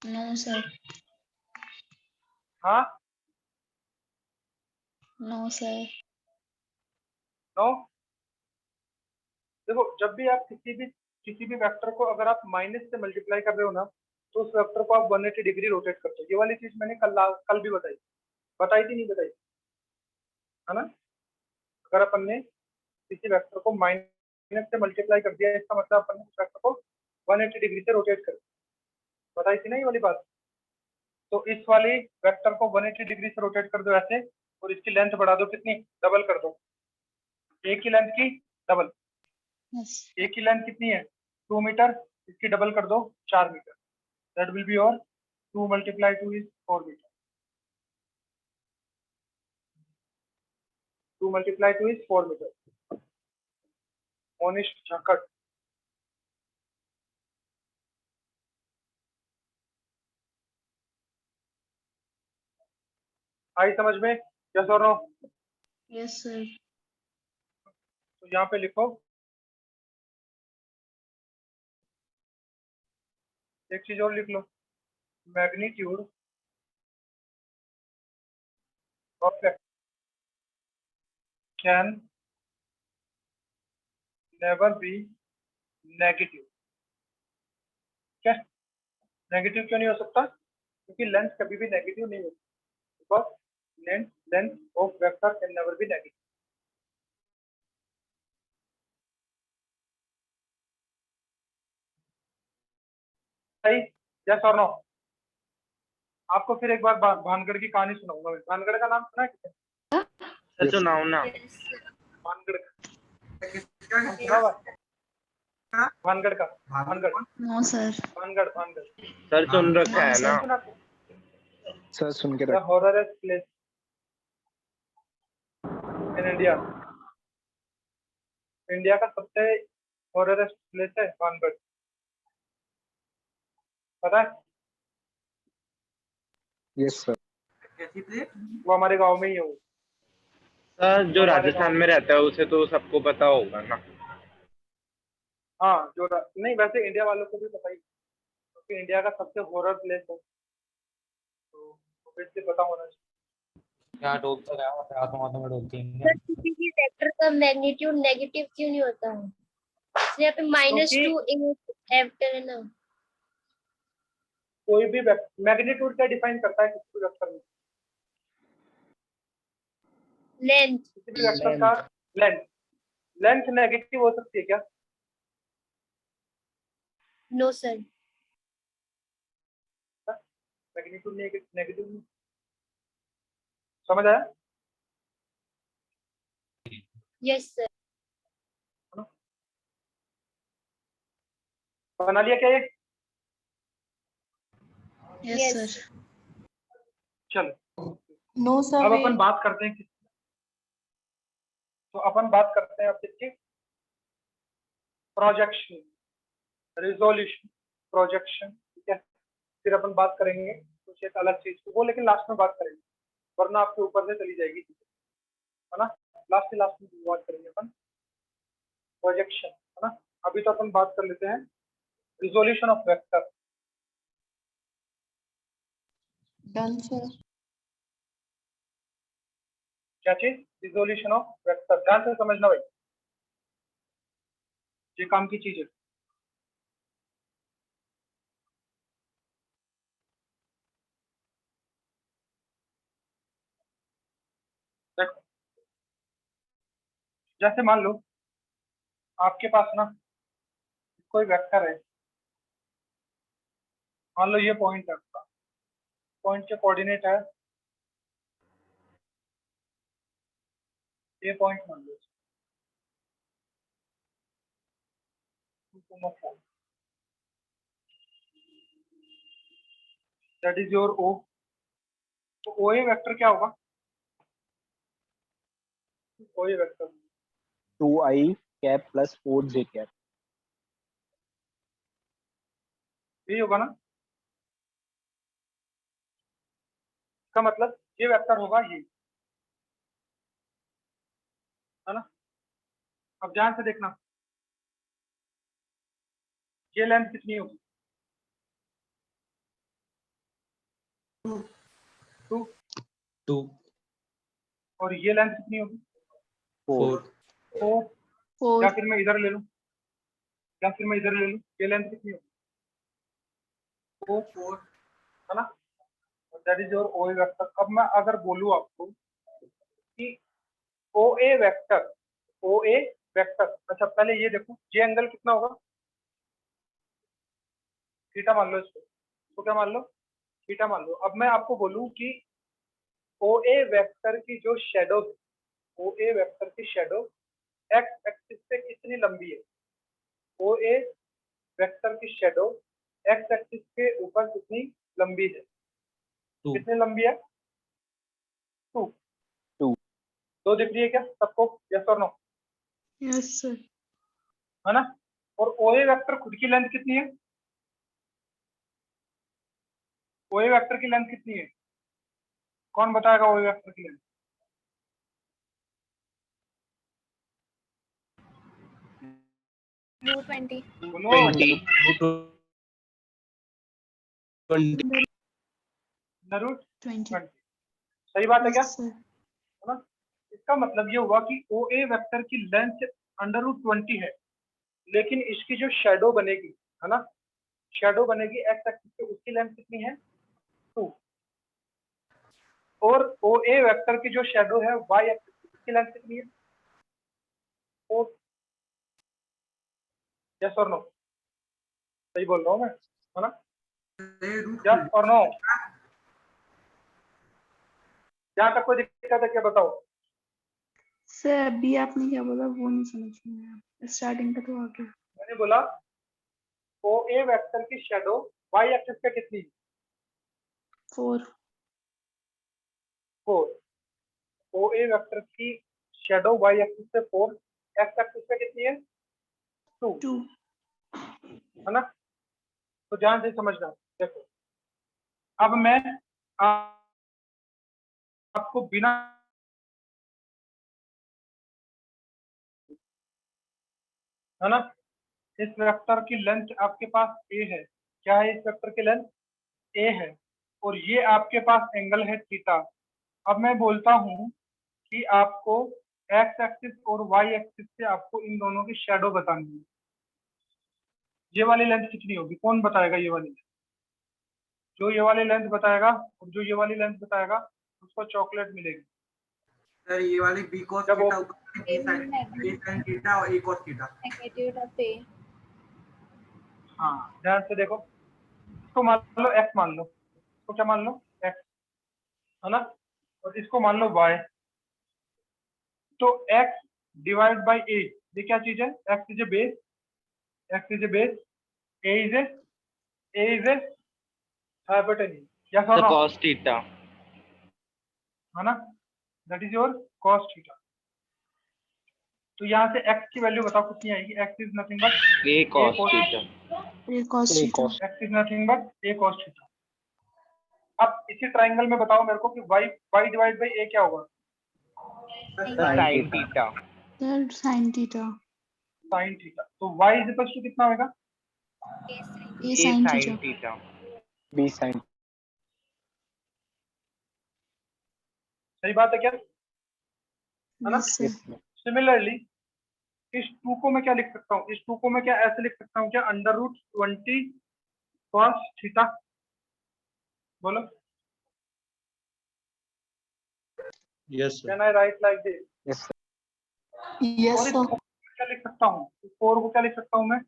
No sir. हाँ, नो सर। नो। देखो, जब भी आप किसी भी वेक्टर को अगर आप माइनस से मल्टीप्लाई कर रहे हो ना, तो उस वेक्टर को आप 180 डिग्री रोटेट करते हो। ये वाली चीज मैंने कल भी बताई थी नहीं बताई, है ना? अगर अपन ने किसी वेक्टर को माइनस से मल्टीप्लाई कर दिया, इसका मतलब अपन ने उस वेक्टर को 180 डिग्री से रोटेट कर दिया। बताई थी ना ये वाली बात? तो इस वाली वेक्टर को 180 डिग्री से रोटेट कर दो ऐसे, और इसकी लेंथ बढ़ा दो, कितनी? डबल कर दो। एक की लेंथ की डबल। यस। एक की लेंथ कितनी है? 2 मीटर, इसकी डबल कर दो 4 meter. That will be your 2 multiply 2 इज 4 मीटर। 2 मल्टीप्लाई 2 इज 4 मीटर। मोनिश झाकड़। आई समझ में? यस और नो? Yes sir. तो यहाँ पे लिखो, एक चीज और लिख लो, magnitude of can never be negative. क्या? नेगेटिव क्यों नहीं हो सकता? क्योंकि लेंथ कभी भी नेगेटिव नहीं होती, because length of vector can never be negative. सही? यस और नो? आपको फिर एक बार भानगढ़ की कहानी सुनाऊंगा मैं। भानगढ़ का नाम सुना है किसी ने? सर सुनाओ ना। भानगढ़ का? भानगढ़ का? Bhangarh? No sir. Bhangarh, Bhangarh. Sir सुन रखा है ना? सुना? सर सुन के The रख। horrorest place in India। India का सबसे हॉररेस्ट प्लेस है भानगढ़, पता है? Yes sir. वो हमारे गांव में ही है वो। सर जो हमारे राजस्थान गाँव में रहता है उसे तो सबको पता होगा ना। हाँ, नहीं, वैसे इंडिया वालों को भी पता ही, क्योंकि इंडिया का सबसे हॉरर प्लेस है, तो ऑब्वियसली पता होना चाहिए। क्या डोलता है हाथों हाथों में डोलती है। सर किसी भी वेक्टर का मैग्नीट्यूड नेगेटिव क्यों नहीं होता है? यहाँ पे -2 वेक्टर है ना। कोई भी मैग्नीट्यूड क्या डिफाइन करता है किसी भी वेक्टर में? लेंथ। किसी भी वेक्टर का लेंथ। लेंथ नेगेटिव हो सकती है क्या? No sir. मैग्नीट्यूड नेगेटिव नहीं। समझ आया? Yes sir. बना लिया क्या ये? Yes Yes. सर। चलो, नो सर अब वेट। अपन बात करते हैं तो अपन बात करते हैं अब किसकी? प्रोजेक्शन, रिजोल्यूशन, प्रोजेक्शन, ठीक है। फिर अपन बात करेंगे कुछ एक अलग चीज को, वो लेकिन लास्ट में बात करेंगे, वरना आपके ऊपर से चली जाएगी, है ना। लास्ट में बात करेंगे अपन प्रोजेक्शन, है ना। अभी तो अपन बात कर लेते हैं resolution of vector. Done sir. क्या चीज? Resolution of vector. ध्यान से समझना भाई, ये काम की चीज है। देखो, जैसे मान लो आपके पास ना कोई वेक्टर है, मान लो ये पॉइंट है आपका, पॉइंट के कोऑर्डिनेट है ये पॉइंट, मान लो दैट इज योर ओ। तो ओ ए वेक्टर क्या होगा? O A vector 2i cap plus 4j cap. यही होगा ना, इसका मतलब ये वेक्टर होगा ये, है ना। अब ध्यान से देखना, ये लेंथ कितनी होगी? 2। और ये लेंथ कितनी होगी? 4। 4। फोर। या फिर मैं इधर ले लूं, ये लेंथ कितनी होगी? 4, है ना। That is your O A vector. अब मैं अगर बोलूं आपको कि ओ ए वेक्टर, अच्छा पहले ये देखो, ये एंगल कितना होगा? थीटा मान लो इसको, तो क्या मान लो? थीटा मान लो। अब मैं आपको बोलूं कि ओ ए वेक्टर की जो शेडो, ओ ए वेक्टर की शेडो एक्स एक्सिस से कितनी लंबी है? ओ ए वेक्टर की शेडो एक्स एक्सिस के ऊपर कितनी लंबी है? कितनी लंबी है? 2। 2 दिख रही है क्या सबको? यस और नो? Yes sir. है ना। और ओ ए वेक्टर खुद की लेंथ कितनी है? ओ ए वेक्टर की लेंथ कितनी है? कौन बताएगा ओ ए वेक्टर की लेंथ? बोलो। 20 नरूट 20। 20। सही बात है क्या? Yes sir. है ना। इसका मतलब ये हुआ कि ओ ए वेक्टर की लेंथ √20 है, लेकिन इसकी जो शेडो बनेगी, है ना, शेडो बनेगी एक्स एक्सिस पे, उसकी लेंथ कितनी है? 2। और ओ ए वेक्टर की जो शेडो है वाई एक्सिस पे, उसकी लेंथ कितनी है? 4। यस और नो? सही बोल रहा हूँ मैं, है ना। यस और नो? यहाँ तक कोई दिक्कत है क्या, बताओ? सर अभी आपने क्या बोला वो नहीं समझ में आया, स्टार्टिंग का तो आ गया। मैंने बोला ओ ए वेक्टर की शेडो वाई एक्सिस पे कितनी है? 4। 4। ओ ए वेक्टर की शेडो वाई एक्सिस पे 4, एक्स एक्सिस पे कितनी है? 2, 2। है ना। तो ध्यान से समझना। देखो, अब मैं आपको बिना, है ना, इस वेक्टर की लेंथ आपके पास ए है। क्या है? इस वेक्टर की लेंथ ए है, और ये आपके पास एंगल है थीटा। अब मैं बोलता हूँ कि आपको एक्स एक्सिस और वाई एक्सिस से आपको इन दोनों की शेडो बतानी है। ये वाली लेंथ कितनी होगी? कौन बताएगा ये वाली लेंथ? जो ये वाली लेंथ बताएगा और जो ये वाली लेंथ बताएगा उसको चॉकलेट मिलेगी। सर ये वाली बी cos जब वो, थीटा ऊपर बी sin थीटा और ए cos थीटा। हाँ ध्यान से देखो, इसको मान लो एक्स, मान लो इसको, क्या मान लो? एक्स, है ना। और इसको मान लो वाई। तो एक्स डिवाइड बाई ए, ये क्या चीज है? X is a base, A is a hypotenuse, yes और नो? cos theta. है ना, that is your cos theta. तो यहाँ से x की वैल्यू बताओ कितनी आएगी। x is nothing but a cos cos theta. A cos A theta. cos x is nothing but a cos theta. अब इसी ट्राइंगल में बताओ मेरे को कि y डिवाइड बाई a क्या होगा। Sin theta. Sir, sin theta. sin theta. तो y इज इक्वल टू कितना होगा। A A sin sin theta. theta. B sin सही बात है क्या, है ना। Yes, sir. सिमिलरली इस 2 को मैं क्या लिख सकता हूँ, इस 2 को मैं क्या ऐसे लिख सकता हूँ क्या, √20 cos थीटा। बोलो, Yes, sir. Can I right like this. yes sir. Yes, और इस sir. 4 को क्या लिख सकता हूँ, इस 4 को क्या लिख सकता हूँ मैं,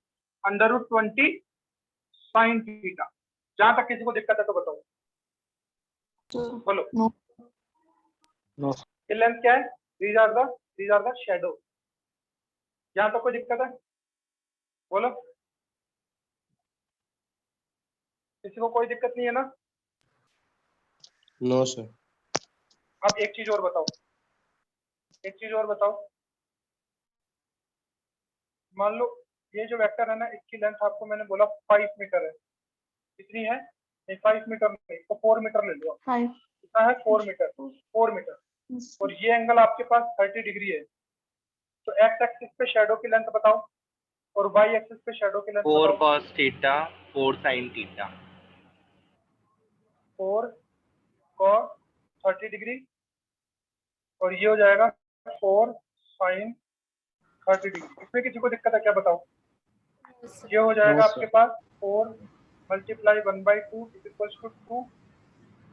√20 sin थीटा। जहां तक किसी को दिक्कत है तो बताओ, बोलो। No ये लेंथ क्या है, these are the shadow। यहाँ तक कोई दिक्कत है, बोलो। किसी को कोई दिक्कत नहीं है ना। No, sir. अब एक चीज और बताओ, एक चीज और बताओ। मान लो ये जो वेक्टर है ना, इसकी लेंथ आपको मैंने बोला 5 मीटर है। कितनी है, नहीं 5 मीटर नहीं, तो 4 मीटर ले लो। 5. कितना है, 4 मीटर, 4 मीटर। Yes, और ये एंगल आपके पास 30 डिग्री है। तो एक्स एक्सिस पे शैडो की लेंथ बताओ और वाई एक्सिस पे शैडो की लेंथ 4 बताओ। cos theta, 4 sin theta. 4 cos 30 degree और ये हो जाएगा 4 sin 30 डिग्री। इसमें किसी को दिक्कत है क्या, बताओ। ये हो जाएगा No, आपके पास 4 × 1/2 = 2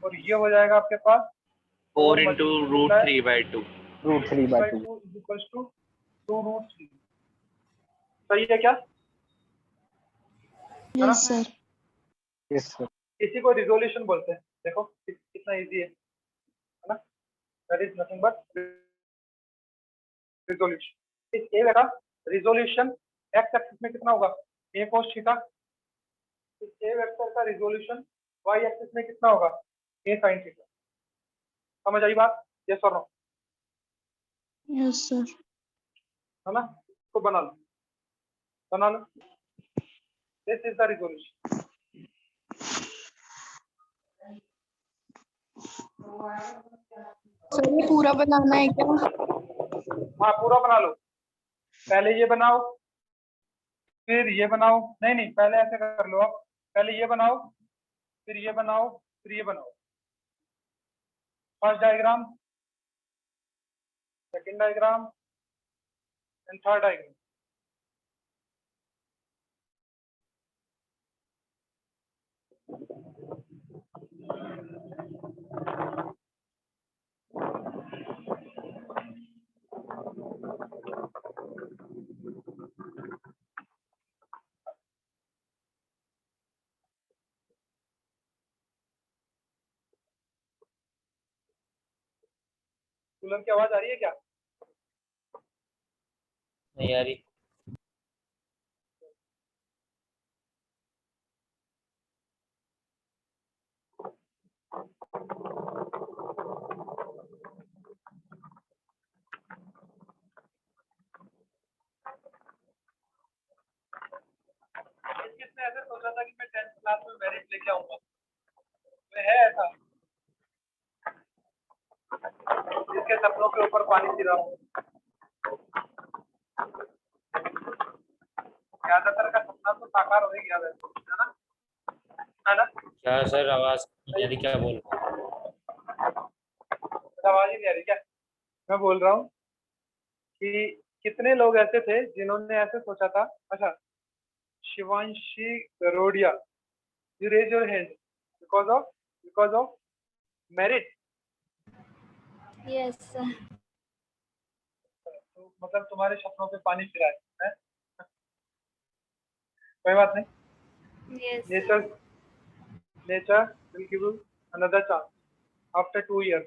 और ये हो जाएगा आपके पास 4 into √3/2. √3/2. = 2√3। सही है क्या, है ना। yes, sir. Yes sir. इसी को रिजोल्यूशन बोलते हैं। देखो कितना इजी है ना। That is nothing but resolution. इस ए का रिजोल्यूशन एक्स एक्सिस में कितना होगा, a cos थीटा। इस ए वेक्टर का रिजोल्यूशन y एक्सिस में कितना होगा, a sin थीटा। समझ आई बात, यस और नो, Yes, sir. है ना। तो बना लो, बना लो। This is the resolution. Sir ये पूरा बनाना है क्या? हाँ पूरा बना लो। पहले ये बनाओ फिर ये बनाओ, नहीं नहीं पहले ऐसे कर लो आप, पहले ये बनाओ फिर ये बनाओ फिर ये बनाओ। First diagram, second diagram and third diagram. Cooler की आवाज आ रही है क्या। नहीं यार किसने ऐसे सोचा था कि मैं 10th क्लास में मेरिट लेके आऊंगा, तो है ऐसा जिसके सपनों के ऊपर पानी फिरा हूँ। ज्यादातर का सपना तो साकार हो ही गया वैसे, है ना, है ना। क्या सर आवाज नहीं आ रही, क्या बोल रहे हो? आवाज ही नहीं आ रही क्या। मैं बोल रहा हूँ कि कितने लोग ऐसे थे जिन्होंने ऐसे सोचा था। अच्छा, Shivanshi Garodia, you raise your hand because of merit। Yes, sir. तो मतलब तुम्हारे सपनों पे पानी फिरा है? कोई बात नहीं, Yes. nature will give you another chance after 2 years।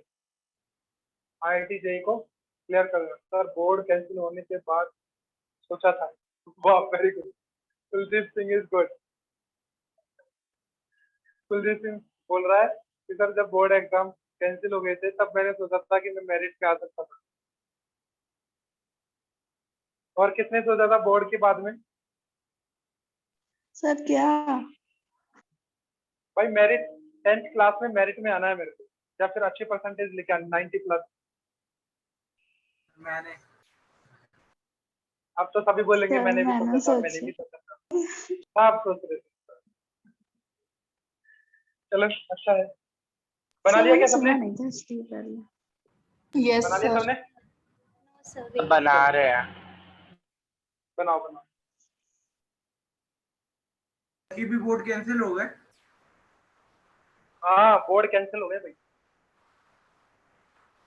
IIT JEE को क्लियर कर लो। सर बोर्ड कैंसिल होने के बाद सोचा था, वाह very good. Kuldeep Singh is good. Kuldeep Singh बोल रहा है कि सर जब बोर्ड एग्जाम कैंसिल हो गए थे तब मैंने सोचा था कि मैं मेरिट पे आ सकता था। और किसने सोचा था बोर्ड के बाद में? सर क्या? भाई मेरिट 10th क्लास में मेरिट में आना है मेरे को, या फिर अच्छे परसेंटेज लेके आना 90+। मैंने अब तो सभी बोलेंगे सर मैंने भी मैंने सोचा था, मैंने सोची। भी सोचा था। आप सोच रहे थे। चलो अच्छा है। बना सर लिया मैंने क्या सबने? सुना नहीं था इसलिए कर लिया। यस बना लिया सर। सबने? सर बना रहे हैं। बनाओ बनाओ। की भी बोर्ड कैंसिल हो गए। हाँ बोर्ड कैंसिल हो गए भाई।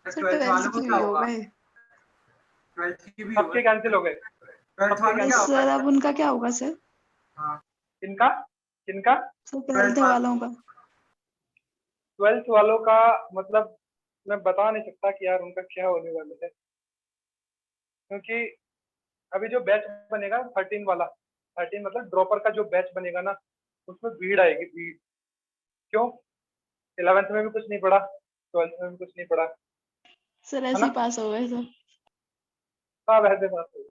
सर 12th वालों 12th को की क्या भी हो होगा? गए। 12th की भी हो सबके गए। कैंसिल हो गए। 12th सबके वाले क्या cancel। होगा? सर अब उनका क्या होगा सर? हाँ किनका किनका? सर 12th वालों का। 12th वालों का मतलब मैं बता नहीं सकता कि यार उनका क्या होने वाला है, क्योंकि अभी जो बैच बनेगा 13 वाला, 13 मतलब ड्रॉपर का जो बैच बनेगा ना, उसमें भीड़ आएगी, भीड़। क्यों? 11th में भी कुछ नहीं पढ़ा, 12th में भी कुछ नहीं पढ़ा, सर है ऐसे ना? ही पास हो गए सर। सब ऐसे बात हो गई।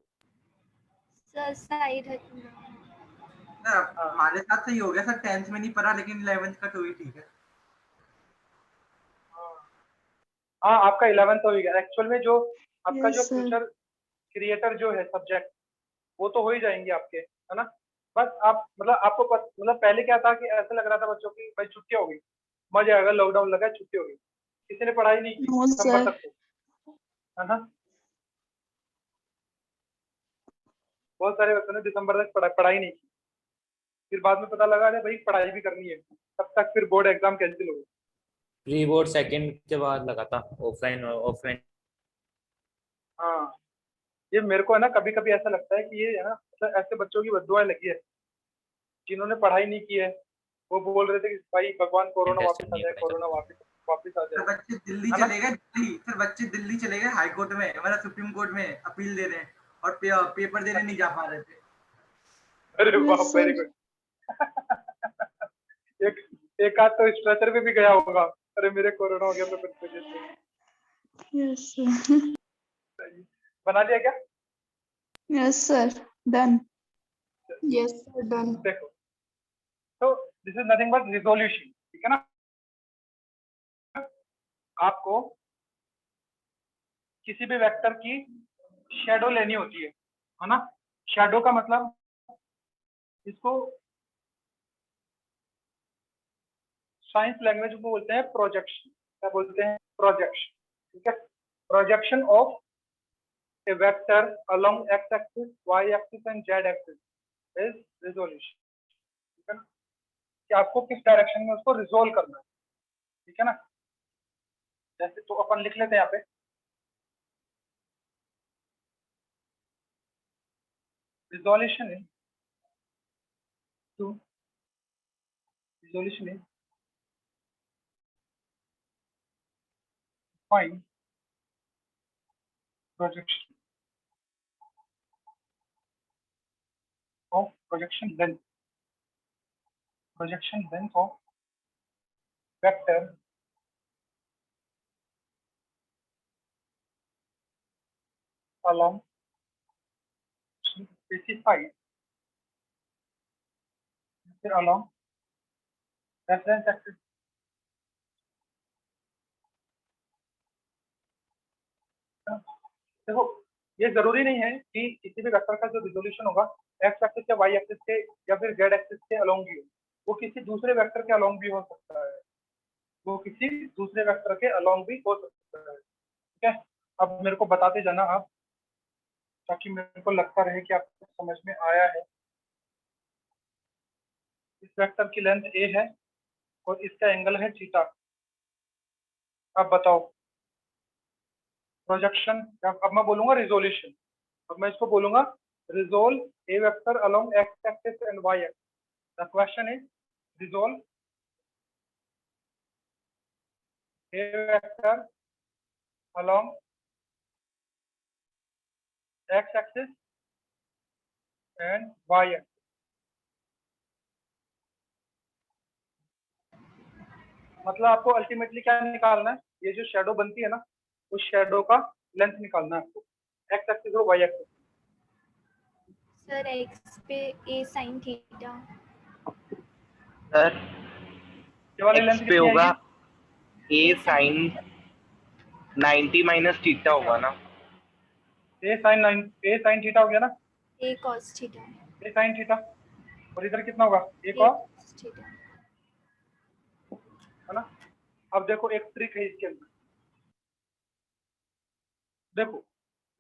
सर साइड है। सर हमारे साथ सही हो गया सर, 10th में नहीं पढ़ा लेकिन 11th का तो ही ठीक है। हाँ आपका 11th हो ही गया। एक्चुअल में जो आपका जो यस सर। फ्यूचर क्रिएटर जो है सब्जेक्ट, वो तो हो ही जाएंगे आपके, है ना? बस आप मतलब आपको मतलब पहले क्या था कि ऐसा लग रहा था बच्चों की भाई छुट्टी हो गई, मजा आएगा, लॉकडाउन लगा, छुट्टी हो गई, किसी ने पढ़ाई नहीं की नो दिसंबर सर। तक तो, है ना? बहुत सारे बच्चों ने दिसंबर तक पढ़ाई नहीं की, फिर बाद में पता लगा अरे भाई पढ़ाई भी करनी है, तब तक फिर बोर्ड एग्जाम कैंसिल हो गए। प्री बोर्ड सेकंड के बाद लगा था, ऑफलाइन और ऑफलाइन। हाँ ये मेरे को है ना, कभी कभी ऐसा लगता है कि ये है ना, मतलब ऐसे बच्चों की बद्दुआ लगी है जिन्होंने पढ़ाई नहीं की है। वो बोल रहे थे कि भाई भगवान कोरोना टेस्ट वापस आ नहीं जाए, पता कोरोना चलता। वापस आ सर जाए, बच्चे दिल्ली है ना? चले गए, दिल्ली सर बच्चे दिल्ली चले गए हाई कोर्ट में, मतलब सुप्रीम कोर्ट में अपील दे रहे हैं, और पेपर देने नहीं जा पा रहे थे। अरे यस वाह वेरी सर। गुड। एक एक आध तो स्ट्रेचर पे भी गया होगा, अरे मेरे कोरोना हो गया पेपर की वजह से। Yes sir. बना लिया क्या? Yes sir done. Yes sir done. देखो तो this is nothing but resolution, ठीक है ना? आपको किसी भी वेक्टर की शेडो लेनी होती है ना? शेडो का मतलब इसको साइंस लैंग्वेज में बोलते हैं प्रोजेक्शन। क्या बोलते हैं? प्रोजेक्शन, ठीक है? Projection of A vector along x axis, Y axis and Z axis is resolution, ठीक है ना? कि आपको किस डायरेक्शन में उसको रिजोल्व करना है, ठीक है ना? जैसे तो अपन लिख लेते हैं यहाँ पे, resolution is to resolution is find projection of projection length of vector along specified along reference axis। देखो ये जरूरी नहीं है कि किसी भी वेक्टर का जो रिजोल्यूशन होगा एक्स एक्सिस या वाई एक्सिस के या फिर जेड एक्सिस के अलोंग भी हो, वो किसी दूसरे वेक्टर के अलोंग भी हो सकता है, वो किसी दूसरे वेक्टर के अलोंग भी हो सकता है, ठीक है? अब मेरे को बताते जाना आप, ताकि मेरे को लगता रहे कि आपको समझ में आया है। इस वेक्टर की लेंथ ए है और इसका एंगल है थीटा। अब बताओ प्रोजेक्शन, अब मैं बोलूंगा रिजोल्यूशन, अब मैं इसको बोलूंगा resolve a vector along x axis and y axis. The question is resolve a vector along x axis and y axis. मतलब आपको अल्टीमेटली क्या निकालना है? ये जो शेडो बनती है ना, उस शेडो का लेंथ निकालना है आपको, एक्स एक्सिस और वाई एक्सिस। सर एक्स पे ए साइन थीटा। सर ये वाली लेंथ एक्स पे कितनी होगा आएगी? ए साइन 90 माइनस थीटा होगा ना। ए साइन थीटा हो गया ना, ए कॉस थीटा। ए साइन थीटा, और इधर कितना होगा? ए ए cos, cos थीटा। है ना। अब देखो एक ट्रिक है इसके अंदर, देखो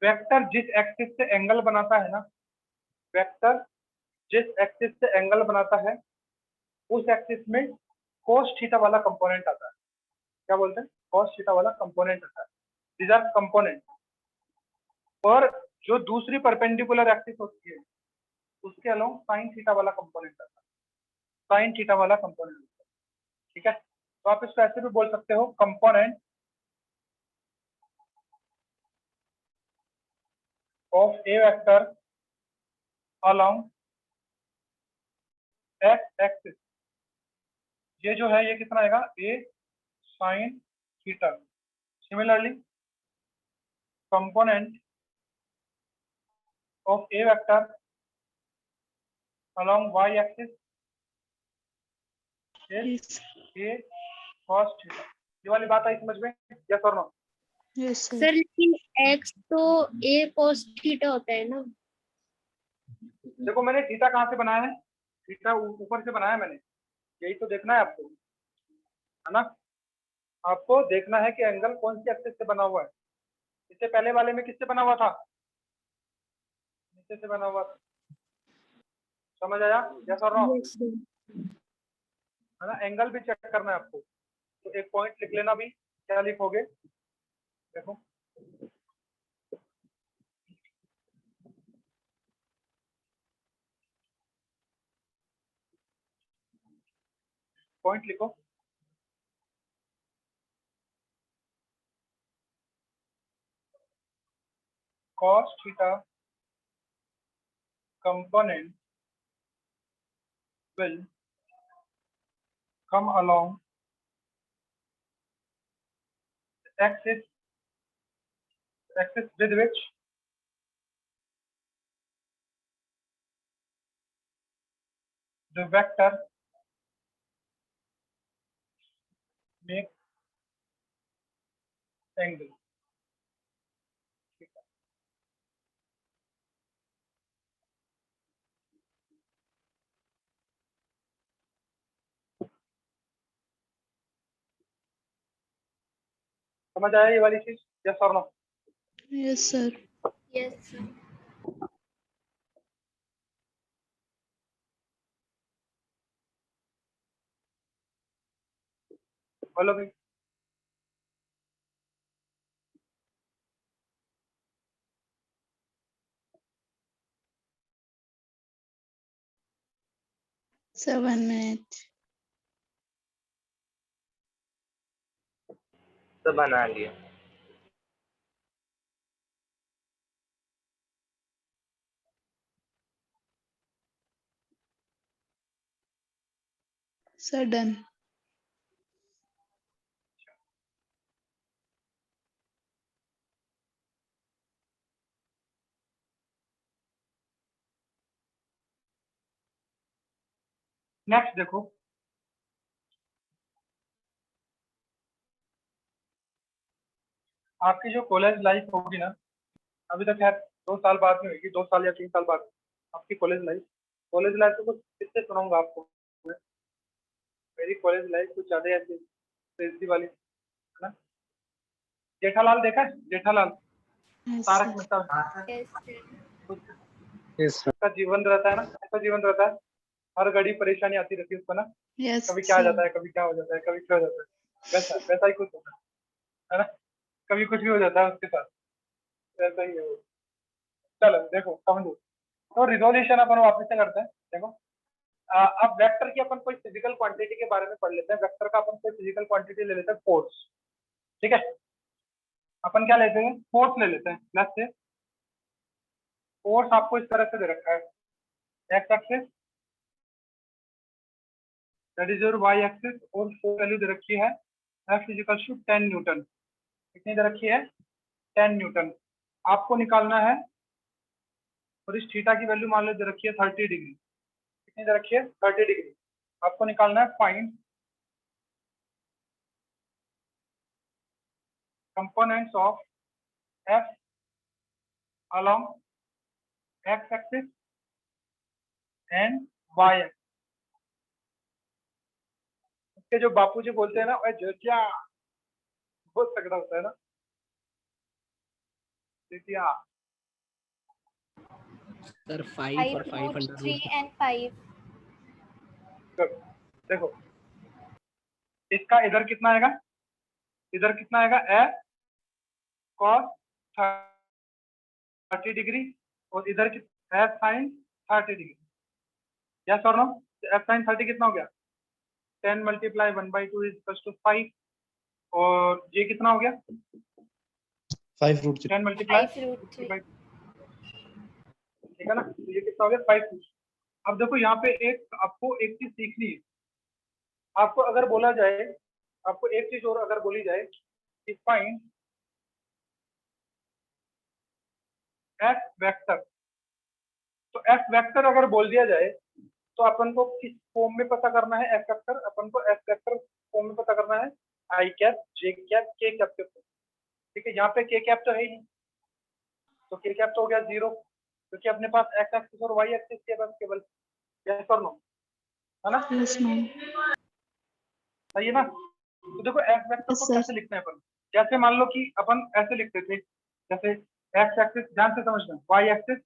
वेक्टर जिस एक्सिस से एंगल बनाता है ना, वेक्टर जिस एक्सिस से एंगल बनाता है उस एक्सिस में cos थीटा वाला कंपोनेंट आता है। क्या बोलते हैं? cos थीटा वाला कंपोनेंट आता है। These R component. और जो दूसरी परपेंडिकुलर एक्सिस होती है उसके अलोंग साइन थीटा वाला कंपोनेंट आता है, साइन थीटा वाला कंपोनेंट आता है। ठीक है, तो आप इसको ऐसे भी बोल सकते हो, component of A vector along x axis, ये जो है ये कितना आएगा? A sine theta. Similarly component of A vector along Y axis is A cos theta. ये वाली बात आई समझ में? यस और नो? Yes sir. सर लेकिन x तो a cos थीटा होता है ना। देखो मैंने थीटा कहाँ से बनाया है? थीटा ऊपर से बनाया मैंने, यही तो देखना है आपको, है ना। आपको देखना है कि एंगल कौन सी एक्सिस से बना हुआ है। इससे पहले वाले में किससे बना हुआ था? नीचे से बना हुआ था। समझ आया? यस और नो? Yes, sir. है ना। एंगल भी चेक करना है आपको, तो एक पॉइंट लिख लेना भी। क्या लिखोगे? देखो पॉइंट लिखो, cos theta component will come along axis with which the vector makes angle। समझ आया ये वाली चीज? यस और no? Yes sir. Yes, sir. बोलो भाई। Sir 1 minute. तो बना लिया। Sir done. नेक्स्ट देखो, आपकी जो कॉलेज लाइफ होगी ना, अभी तक खैर 2 साल बाद में होगी, 2 साल या 3 साल बाद आपकी कॉलेज लाइफ तो कुछ किससे सुनाऊंगा आपको मैं? मेरी कॉलेज लाइफ कुछ ज्यादा ऐसी क्रेजी वाली, है ना। जेठालाल देखा है? Jethalal, Tarak Mehta, Yes, sir. उसका जीवन रहता है ना, ऐसा जीवन रहता है, हर घड़ी परेशानी आती रहती है उसको ना, यस कभी क्या हो जाता सर। है, कभी क्या हो जाता है, कभी क्या हो जाता है, वैसा वैसा ही कुछ होता है ना। कभी कुछ भी हो जाता है उसके साथ, ऐसा ही है वो। चलो देखो समझो, तो रिजोल्यूशन अपन वापस से करते हैं। देखो अब वेक्टर की अपन कोई फिजिकल क्वांटिटी के बारे में पढ़ लेते हैं। वेक्टर का अपन कोई फिजिकल क्वांटिटी ले लेते हैं, फोर्स। ठीक है, अपन क्या लेते हैं? फोर्स ले लेते हैं। प्लस से फोर्स आपको इस तरह से दे रखा है, x axis that is your y axis, और फोर्स वैल्यू दे रखी है F इक्वल टू 10 न्यूटन। कितनी दे रखी है? 10 न्यूटन। आपको निकालना है और इस थीटा की वैल्यू मान लो दे रखी है 30 डिग्री। कितनी दे रखी है? 30 डिग्री। आपको निकालना है find components of F along x axis and y axis। उसके जो बापू जी बोलते हैं ना, वह जोतिया बहुत तगड़ा होता है ना, जोतिया। सर 5 और 5 अंडर 3 रूट and 5। देखो इसका इधर कितना आएगा? इधर कितना आएगा? एफ कॉस 30 डिग्री और इधर एफ साइन 30 डिग्री। यस और नो? एफ साइन 30 कितना हो गया? 10 मल्टीप्लाई 1/2 इज इक्वल टू 5। और ये कितना हो गया? 5 रूट 10 मल्टीप्लाई 5√3। ठीक है ना? तो ये कितना हो गया? 5। अब देखो यहाँ पे आपको एक चीज सीखनी है। आपको अगर बोला जाए, आपको एक चीज और अगर बोली जाए कि फाइंड एफ वेक्टर, तो एफ वेक्टर अगर बोल दिया जाए तो अपन को किस फॉर्म में पता करना है एफ वेक्टर? अपन को एफ वेक्टर फॉर्म में पता करना है आई कैप, जे कैप, के कैप के फॉर्म। ठीक है, यहाँ पे के कैप तो है ही नहीं, तो के कैप तो हो गया 0, क्योंकि अपने पास एक्स एक्सिस और वाई एक्सिस के पास केवल। यस और नो? है ना? Yes ma'am. सही है ना? तो देखो एफ वेक्टर Yes, को sir. कैसे लिखते हैं अपन? जैसे मान लो कि अपन ऐसे लिखते थे, जैसे एक्स एक्सिस, ध्यान से समझना, वाई एक्सिस,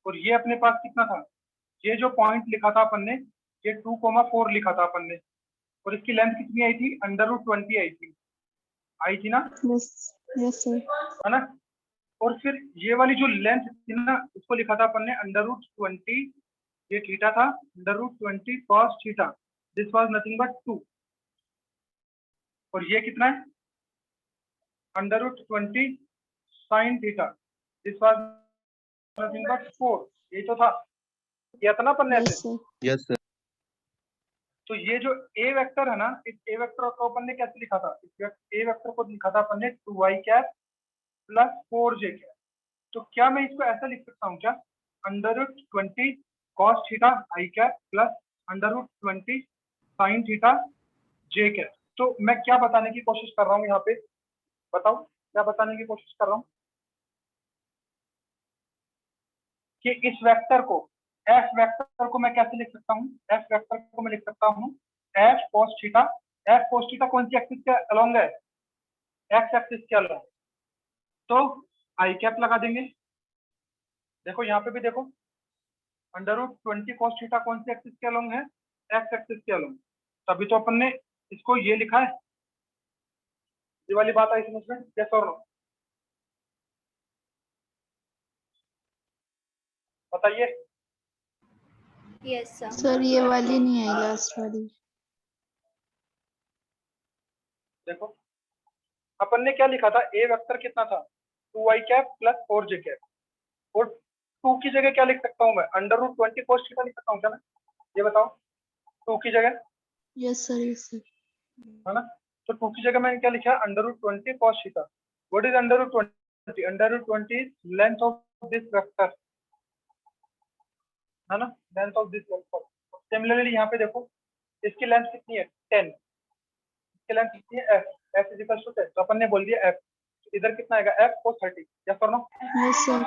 और ये अपने पास कितना था? ये जो पॉइंट लिखा था अपन ने, ये 2,4 लिखा था अपन ने, और इसकी लेंथ कितनी आई थी? √20 आई थी ना? Yes yes sir. है ना? और फिर ये वाली जो लेंथ थी ना, उसको लिखा था अपन ने √20, ये थीटा था, √20 cos theta, this was nothing but 2। और ये कितना है? √20 sin theta, this was nothing but 4। ये तो था, किया था ना अपन ने यस ऐसे। सर। Yes sir. तो ये जो ए वेक्टर है ना, इस ए वेक्टर को अपन ने कैसे लिखा था? इस ए वेक्टर को लिखा था अपन ने 2y cap plus 4j cap. तो क्या मैं इसको ऐसा लिख सकता हूँ क्या? √20 cos theta i cap plus √20 sin theta j cap. तो मैं क्या बताने की कोशिश कर रहा हूँ यहाँ पे? बताओ क्या बताने की कोशिश कर रहा हूँ? कि इस वेक्टर को, एफ वेक्टर को मैं कैसे लिख सकता हूँ? एफ वेक्टर को मैं लिख सकता हूँ F cos theta. F cos theta कौन सी एक्सिस के अलोंग है? एक्स एक्सिस के अलोंग। तो आई कैप लगा देंगे। देखो यहाँ पे भी देखो, √20 cos थीटा कौन सी एक्सिस के अलोंग है? एक्स एक्सिस के अलोंग। तभी तो अपन ने इसको ये लिखा है। ये वाली बात आई समझ में? यस और नो? बताइए। Yes sir. सर ये वाली नहीं आई, लास्ट वाली। देखो अपन ने क्या लिखा था? ए वेक्टर कितना था? 2y cap plus 4j cap. और 2 की जगह क्या लिख सकता हूँ मैं? √20 cos थीटा लिख सकता हूँ क्या मैं? ये बताओ, 2 की जगह, यस सर यस सर। है ना? तो 2 की जगह मैंने क्या लिखा? √20 cos theta. What is √20? √20 is length of this vector, है ना? Length of this vector. Similarly यहाँ पे देखो, इसकी लेंथ कितनी है? 10। इसकी लेंथ कितनी है? f। f is equal to 10। तो अपन ने बोल दिया f। इधर कितना आएगा? f cos 30। यस और नो? Yes sir.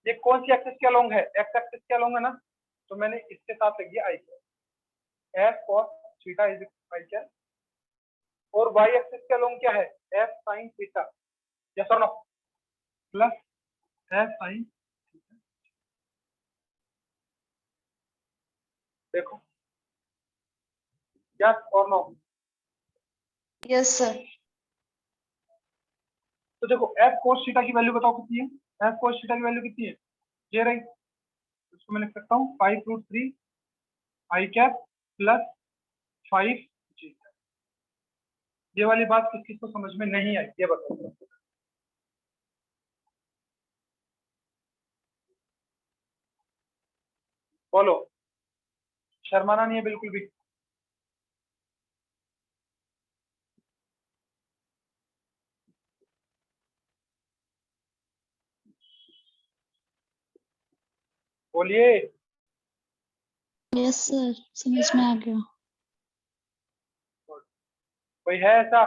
ये कौन सी एक्सिस के अलोंग है? एक्स एक्सिस के अलोंग है ना? तो मैंने इसके साथ लिख दिया i cap, F cos theta is i cap. और वाई एक्सिस के अलोंग क्या है? F sin theta. यस और नो? Plus F sin। देखो, यस और नो? Yes sir. तो देखो एफ cos थीटा की वैल्यू बताओ कितनी है? एफ cos थीटा की वैल्यू कितनी है? ये रही। इसको मैं लिख सकता हूँ 5√3 आई कैप प्लस 5 जी। ये वाली बात किस किस को समझ में नहीं आई? ये बताओ। बोलो, शर्माना नहीं है बिल्कुल भी। बोलिए। यस सर, समझ में आ गया। कोई है ऐसा?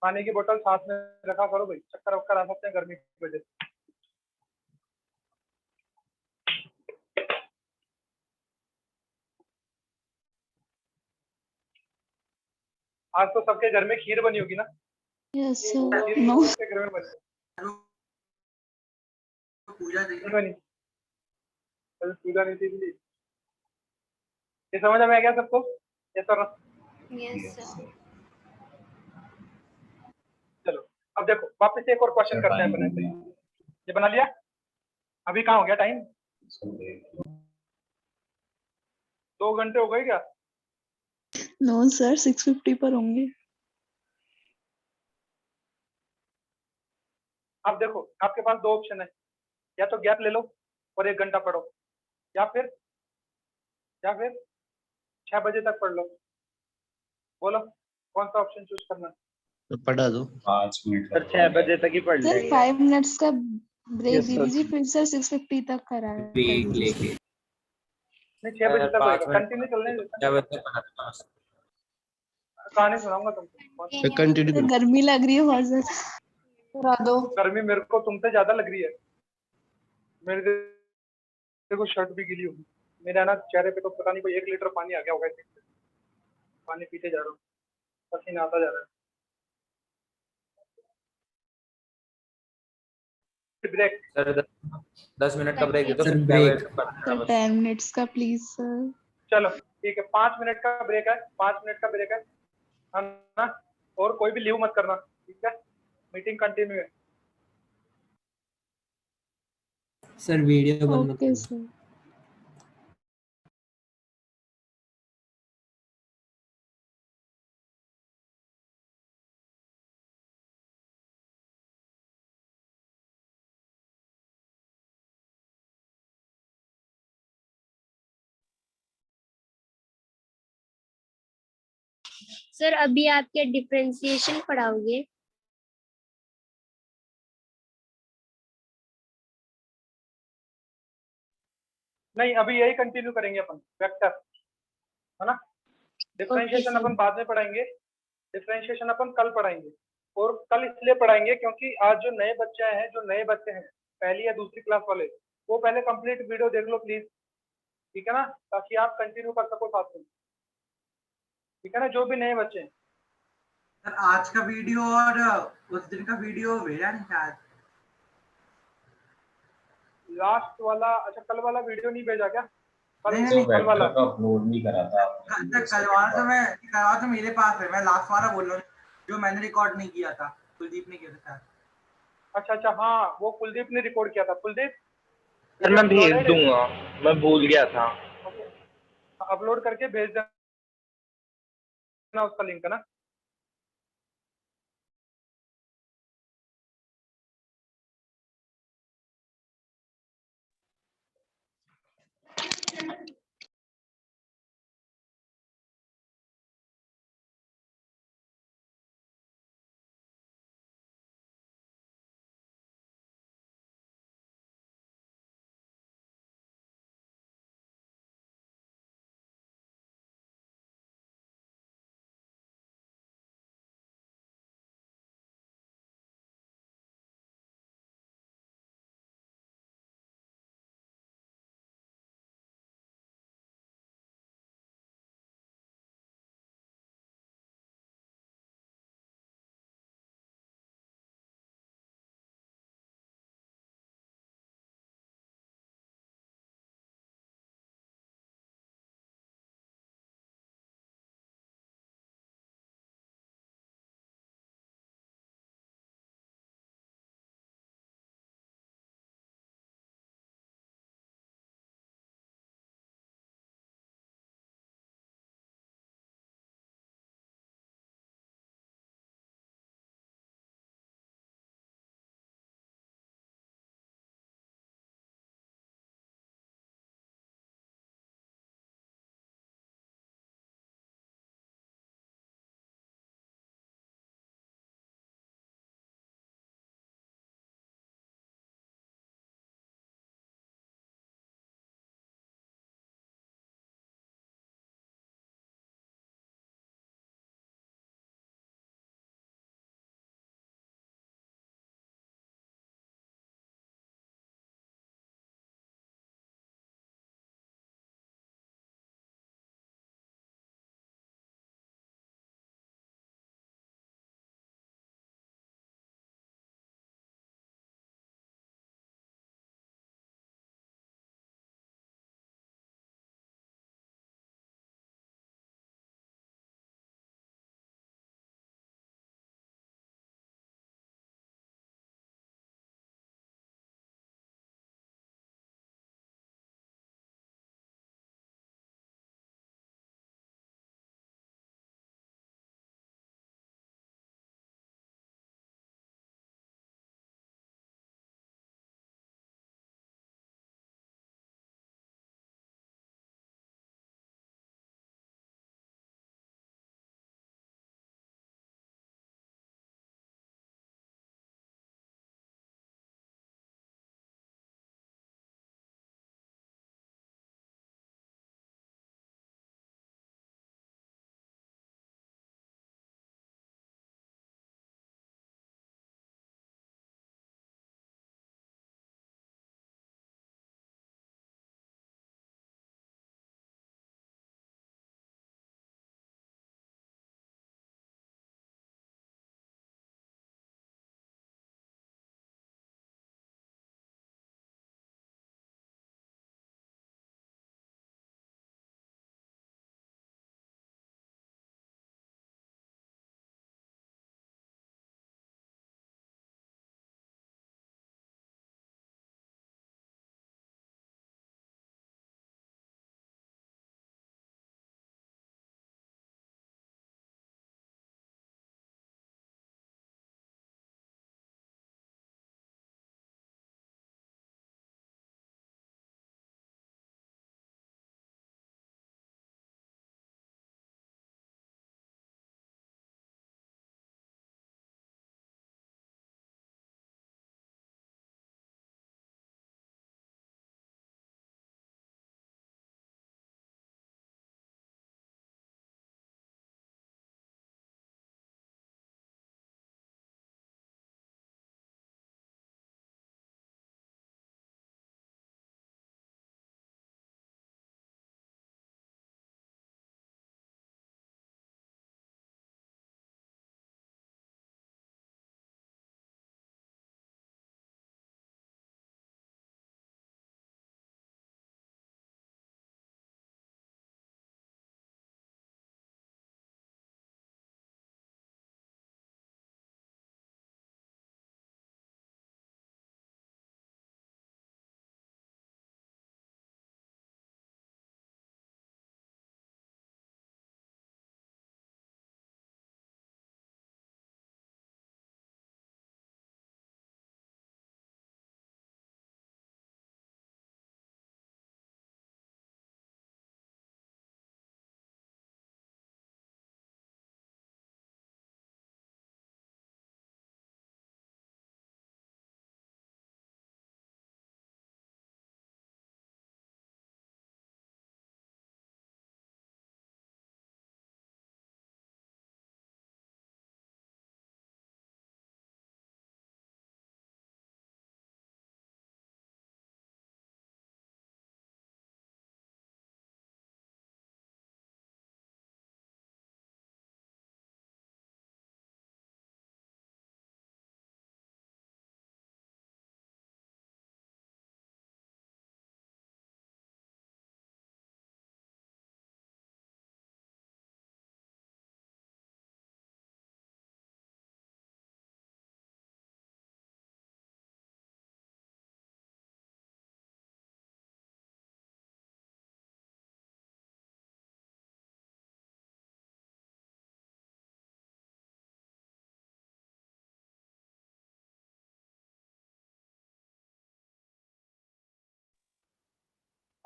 पानी की बोतल साथ में रखा करो भाई, चक्कर वक्कर आ सकते हैं गर्मी की वजह से। आज तो सबके घर में खीर बनी होगी ना? Yes sir. खीर नो सबके घर में बनी पूजा नहीं देखिए। बनी? कल पूजा नहीं थी इसलिए। ये समझ में आ गया सबको? ये तो यस सर। चलो अब देखो वापस से एक और क्वेश्चन करते हैं अपने से। ये बना लिया? अभी कहाँ हो गया टाइम? 2 घंटे हो गए क्या? नो सर, 6:50 पर होंगे। अब देखो आपके पास 2 ऑप्शन है, या तो गैप ले लो और 1 घंटा पढ़ो, या फिर 6 बजे तक पढ़ लो। बोलो कौन सा ऑप्शन चूज करना है? तो पढ़ा दो। 5 मिनट सर 6 बजे तक ही पढ़ सर लेंगे। 5 मिनट्स का ब्रेक Yes, दे sir. दीजिए, फिर सर 6:50 तक करा कर ब्रेक दीजिए। लेके नहीं 6 बजे तक 5 होएगा, मिनट कंटिन्यू चलने देता। 6 बजे तक पढ़ा था। कहानी सुनाऊंगा तुमको। फिर कंटिन्यू सर करो। गर्मी लग रही है बहुत ज्यादा। करा दो। गर्मी मेरे को तुमसे ज्यादा लग रही है। मेरे देखो शर्ट भी गीली होगी। मेरा ना चेहरे पे तो पता नहीं कोई 1 लीटर पानी आ गया होगा इससे। पानी पीते जा रहा हूँ, पसीना आता जा रहा है। ब्रेक। सर 10 मिनट का ब्रेक दे दो, सर, फिर 6 बजे ब्रेक। तक पढ़ना सर बस। 10 मिनट्स का प्लीज सर। चलो ठीक है 5 मिनट का ब्रेक है, 5 मिनट का ब्रेक है ना? और कोई भी लीव मत करना, ठीक है? मीटिंग कंटिन्यू है। सर वीडियो बंद मत ओके करो। सर। सर अभी आप क्या डिफरेंशिएशन पढ़ाओगे? नहीं अभी यही कंटिन्यू करेंगे अपन वेक्टर, है ना? Differentiation sir. अपन बाद में पढ़ाएंगे, डिफरेंशिएशन अपन कल पढ़ाएंगे। और कल इसलिए पढ़ाएंगे क्योंकि आज जो नए बच्चे हैं पहली या दूसरी क्लास वाले, वो पहले कंप्लीट वीडियो देख लो प्लीज, ठीक है ना? ताकि आप कंटिन्यू कर सको साथ में, ठीक है ना? जो भी नए बच्चे हैं। सर आज का वीडियो और उस दिन का वीडियो भेजा नहीं शायद। लास्ट वाला, अच्छा कल वाला वीडियो नहीं भेजा क्या? नहीं, नहीं, कल वाला अपलोड नहीं करा था करवा तो मेरे पास है, मैं लास्ट वाला बोल रहा हूँ जो मैंने रिकॉर्ड नहीं किया था, कुलदीप ने किया था शायद। अच्छा हाँ वो कुलदीप ने रिकॉर्ड किया था। कुलदीप सर मैं भेज दूंगा, मैं भूल गया था। अपलोड करके भेज देना उसका लिंक, है ना?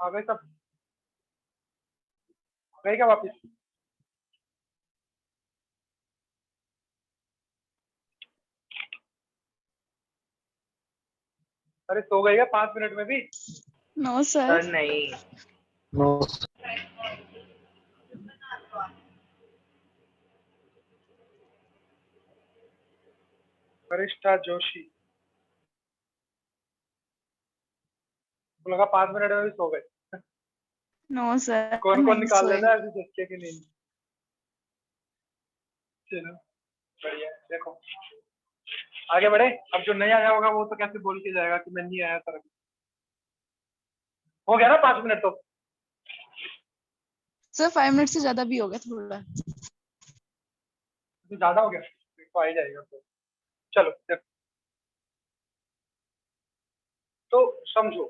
आ गए सब? गए क्या वापिस? अरे सो गए क्या 5 मिनट में भी? No sir sir. नहीं, नो वरिष्ठा जोशी को लगा 5 मिनट में भी सो गए। No sir. कौन कौन नहीं निकाल सोए। लेता है ऐसे झटके की नींद? चलो बढ़िया है। देखो आगे बढ़े। अब जो नहीं आया होगा वो तो कैसे बोल के जाएगा कि मैं नहीं आया सर? हो गया ना 5 मिनट? तो सर 5 मिनट से ज्यादा भी हो गया थोड़ा। ज्यादा हो गया तो आ ही जाएगा। तो चलो देखो, तो समझो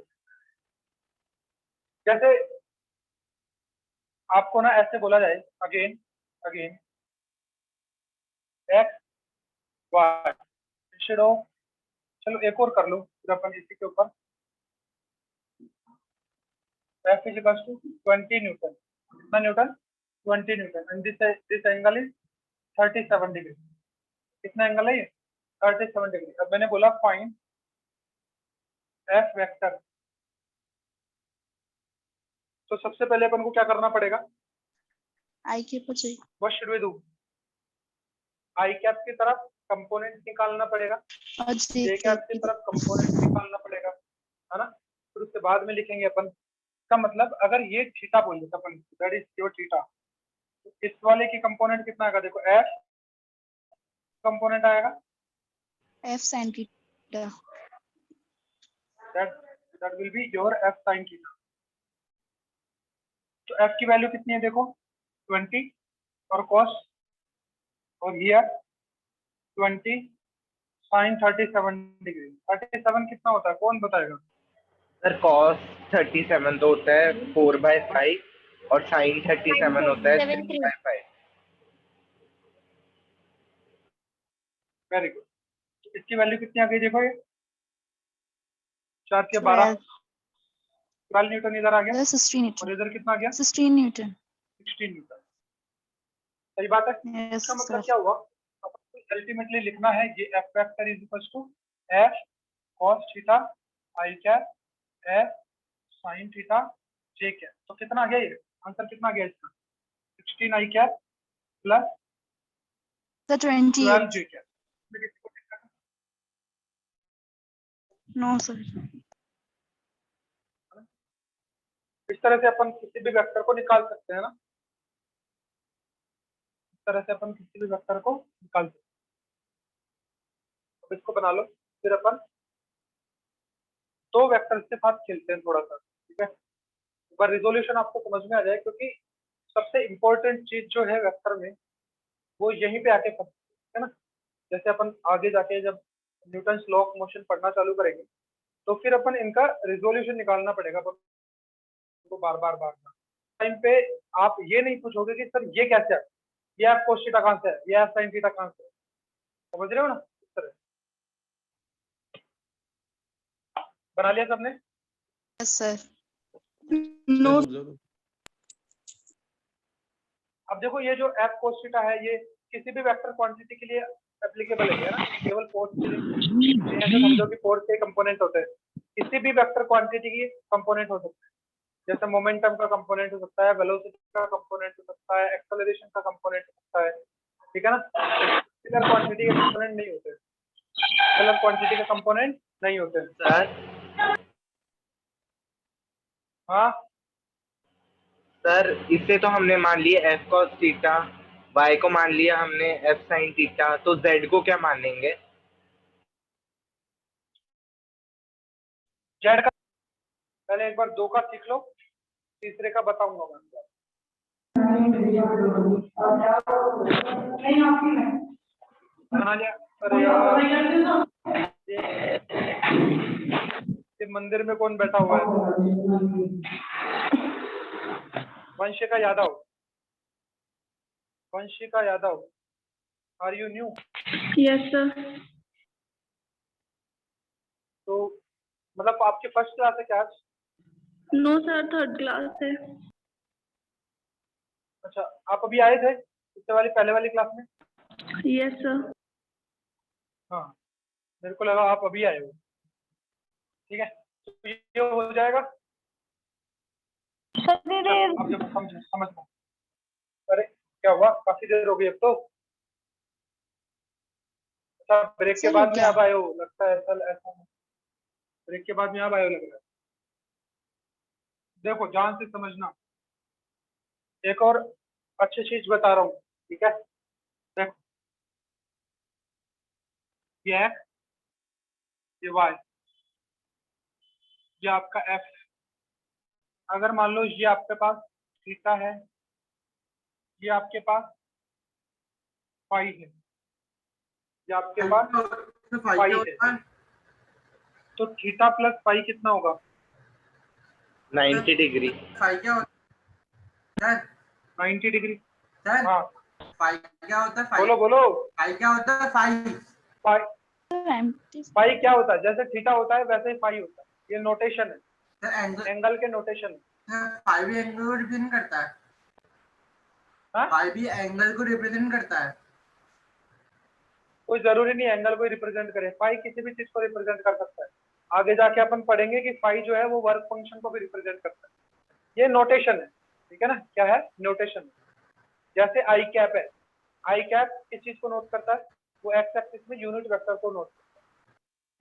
जैसे आपको ना ऐसे बोला जाए again again x y instead of, चलो एक और कर लो फिर अपन इसी के ऊपर, F is equals to 20 newton. कितना newton? 20 newton. And this angle is 37 degree. कितना एंगल है ये? 37 डिग्री। अब मैंने बोला फाइंड F वेक्टर, तो सबसे पहले अपन को क्या करना पड़ेगा? आई के पर चाहिए। What should we do? I cap की तरफ कंपोनेंट निकालना पड़ेगा, और जे कैप की तरफ कंपोनेंट निकालना पड़ेगा, है ना? फिर उसके बाद में लिखेंगे अपन, इसका मतलब अगर ये थीटा बोल देता अपन, दैट इज योर थीटा, तो इस वाले की कंपोनेंट कितना आएगा? देखो एफ कंपोनेंट आएगा, F sine theta. That will be your F sine theta. तो एफ की वैल्यू कितनी है? देखो 20 और कॉस, और हियर 20 साइन 37 डिग्री। 37 कितना होता है कौन बताएगा? सर cos 37 तो होता है 4/5 और sin 37 होता है 6/5। Very good. इसकी वैल्यू कितनी आ गई? देखो ये 4 के 12 न्यूटन इधर आ गया, 16 और न्यूटन। इधर कितना आ गया? 16 न्यूटन। 16 न्यूटन। सही बात है। यस इसका मतलब सर। क्या हुआ? अल्टीमेटली लिखना है ये F vector is equal to F cos theta i cap F sine theta j cap. तो कितना आ गया ये आंसर? कितना आ गया इसका? 16 i cap plus 12 j cap. No sir. इस तरह से अपन किसी भी वेक्टर को निकाल सकते हैं ना, इस तरह से अपन किसी भी वेक्टर को निकाल सकते हैं। अब इसको बना लो, फिर अपन दो वेक्टर के साथ खेलते हैं थोड़ा सा, ठीक है? एक बार रिजोल्यूशन आपको समझ में आ जाए, क्योंकि सबसे इम्पोर्टेंट चीज जो है वेक्टर में वो यहीं पे आके फंसती है ना। जैसे अपन आगे जाके जब न्यूटन लॉ ऑफ मोशन पढ़ना चालू करेंगे तो फिर अपन इनका रिजोल्यूशन निकालना पड़ेगा तो बार बार टाइम पे आप ये नहीं पूछोगे कि सर ये कैसे है, ये एफ कोस थीटा कहां से है, ये एफ साइन थीटा कहां से है। समझ रहे हो ना? इस तरह बना लिया सबने? Yes sir. नो अब देखो ये जो एफ कोस थीटा है ये किसी भी वेक्टर क्वांटिटी के लिए एप्लीकेबल है ना, केवल फोर्स के लिए। ऐसे समझो कि फोर्स के कंपोनेंट होते हैं, किसी भी वेक्टर क्वांटिटी की कंपोनेंट हो सकते हैं। जैसे मोमेंटम का कंपोनेंट हो सकता है, वेलोसिटी का कंपोनेंट हो सकता है, एक्सेलरेशन का कंपोनेंट हो सकता है, ठीक है ना? स्केलर क्वांटिटी के कंपोनेंट नहीं होते, स्केलर क्वांटिटी के कंपोनेंट नहीं होते। सर हाँ सर इसे तो हमने मान लिया f cos थीटा, y को मान लिया हमने f sin थीटा, तो z को क्या मानेंगे? जेड का पहले एक बार 2 का सीख लो, तीसरे का बताऊंगा मैं। बना लिया? अरे यार ये मंदिर में कौन बैठा हुआ है? Vanshika Yadav. Vanshika Yadav, are you new? Yes sir. तो मतलब आपकी फर्स्ट क्लास है क्या आज? नो सर, थर्ड क्लास है। अच्छा, आप अभी आए थे इससे वाली पहले वाली क्लास में? Yes sir. हाँ, मेरे को लगा आप अभी आए हो। ठीक है, तो ये हो जाएगा। चलो, अब जब समझ लो। अरे क्या हुआ, काफी देर हो गई अब तो। अच्छा, ब्रेक के सर, बाद हो में गया। अब आए हो लगता है, ऐसा ब्रेक के बाद में अब आए हो लग रहा है। देखो ध्यान से समझना, एक और अच्छी चीज बता रहा हूँ, ठीक है? देखो, ये x, ये y, ये आपका f। अगर मान लो ये आपके पास थीटा है, ये आपके पास फाई है, ये आपके पास फाई है, तो थीटा प्लस फाई कितना होगा? 90 डिग्री। फाई क्या होता है? 90 डिग्री। सर हाँ, फाई क्या होता है? बोलो बोलो। फाई क्या होता है? फाई फाई empty फाई क्या होता है? जैसे थीटा होता है वैसे ही फाई होता है, ये नोटेशन है, सर, एंगल के नोटेशन। फाई भी एंगल को रिप्रेजेंट करता है। हाँ, फाई भी एंगल को रिप्रेजेंट करता है। कोई जरूरी नहीं एंगल को रिप्रेजेंट करे, फाई किसी भी चीज को रिप्रेजेंट कर सकता है। आगे जाके अपन पढ़ेंगे कि फाई जो है वो वर्क फंक्शन को भी रिप्रेजेंट करता है। ये नोटेशन है, ठीक है ना? क्या है? नोटेशन। जैसे आई कैप है, आई कैप किस चीज को नोट करता है? वो एक्स एक्सिस में यूनिट वेक्टर को नोट करता है।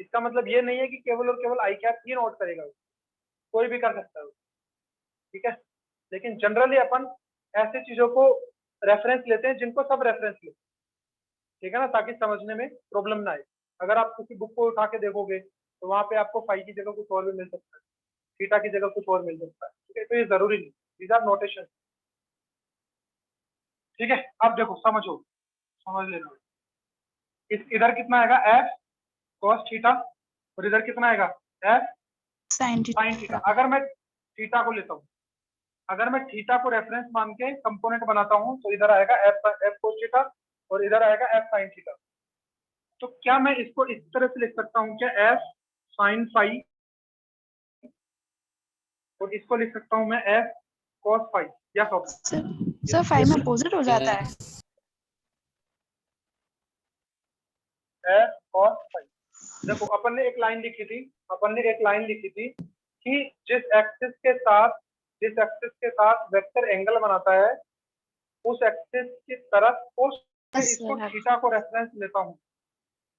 इसका मतलब ये नहीं है कि केवल और केवल आई कैप ही नोट करेगा, कोई भी कर सकता है, ठीक है? लेकिन जनरली अपन ऐसे चीजों को रेफरेंस लेते हैं जिनको सब रेफरेंस लेते हैं, ठीक है ना, ताकि समझने में प्रॉब्लम ना आए। अगर आप किसी बुक को उठा के देखोगे तो वहां पे आपको फाई की जगह कुछ और भी मिल सकता है, थीटा की जगह कुछ और मिल सकता है, ठीक है? तो ये जरूरी नहीं, दीज आर नोटेशन, ठीक है? अब देखो, समझ लेना। इधर कितना आएगा? एफ कॉस थीटा, और इधर कितना आएगा? F sin sine theta. अगर मैं थीटा को लेता हूँ, अगर मैं थीटा को रेफरेंस मान के कंपोनेंट बनाता हूँ, तो इधर आएगा एफ कोस थीटा और इधर आएगा एफ साइन थीटा। तो क्या मैं इसको इस तरह से लिख सकता हूँ क्या? एफ साइन फाई, और इसको लिख सकता हूँ मैं एफ कॉस फाई, या सर, फाई में अपोजिट हो जाता है। F cos phi. देखो, अपन ने एक लाइन लिखी थी कि जिस एक्सिस के साथ वेक्टर एंगल बनाता है, उस एक्सिस की तरफ इसको थीटा को रेफरेंस लेता हूँ,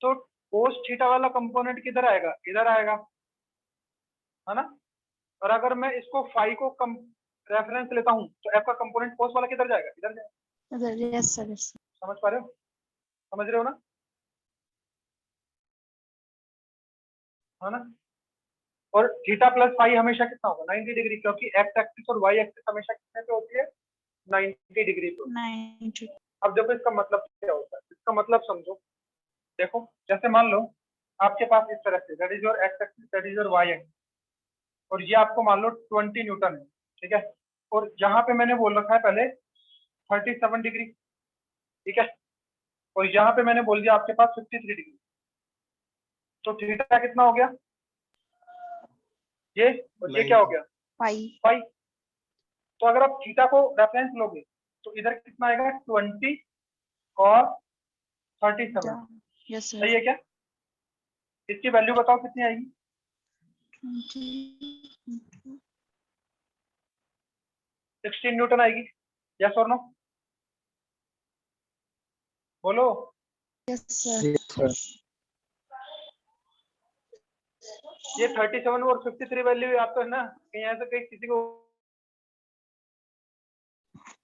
तो कोस थीटा वाला कंपोनेंट किधर आएगा? इधर आएगा, है ना? और अगर मैं इसको फाई को रेफरेंस लेता हूँ, तो एफ का कंपोनेंट कोस वाला किधर जाएगा? इधर जाएगा। Yes sir. समझ पा रहे हो? समझ रहे हो ना? है ना? और थीटा प्लस फाई हमेशा कितना होगा? 90 डिग्री, क्योंकि एक्स एक्सिस और वाई एक्सिस हमेशा कितने पे होती है? 90 डिग्री पे। 90। अब देखो इसका मतलब क्या होता है, इसका मतलब समझो। देखो, जैसे मान लो आपके पास इस तरह से, that is your x axis, that is your y axis, और ये आपको मान लो 20 न्यूटन है, ठीक है? और यहाँ पे मैंने बोल रखा है पहले 37 डिग्री, ठीक है? और यहाँ पे मैंने बोल दिया आपके पास 53 डिग्री। तो थीटा कितना हो गया? ये, और ये क्या हो गया? फाई। तो अगर आप थीटा को रेफरेंस लोगे तो इधर कितना आएगा? 20 और 37। Yes sir. सही है क्या? इसकी वैल्यू बताओ कितनी आएगी? 16 न्यूटन आएगी। यस और नो? बोलो। Yes sir. ये 37 और 53 वैल्यू आप तो है ना, कहीं ऐसा कहीं किसी को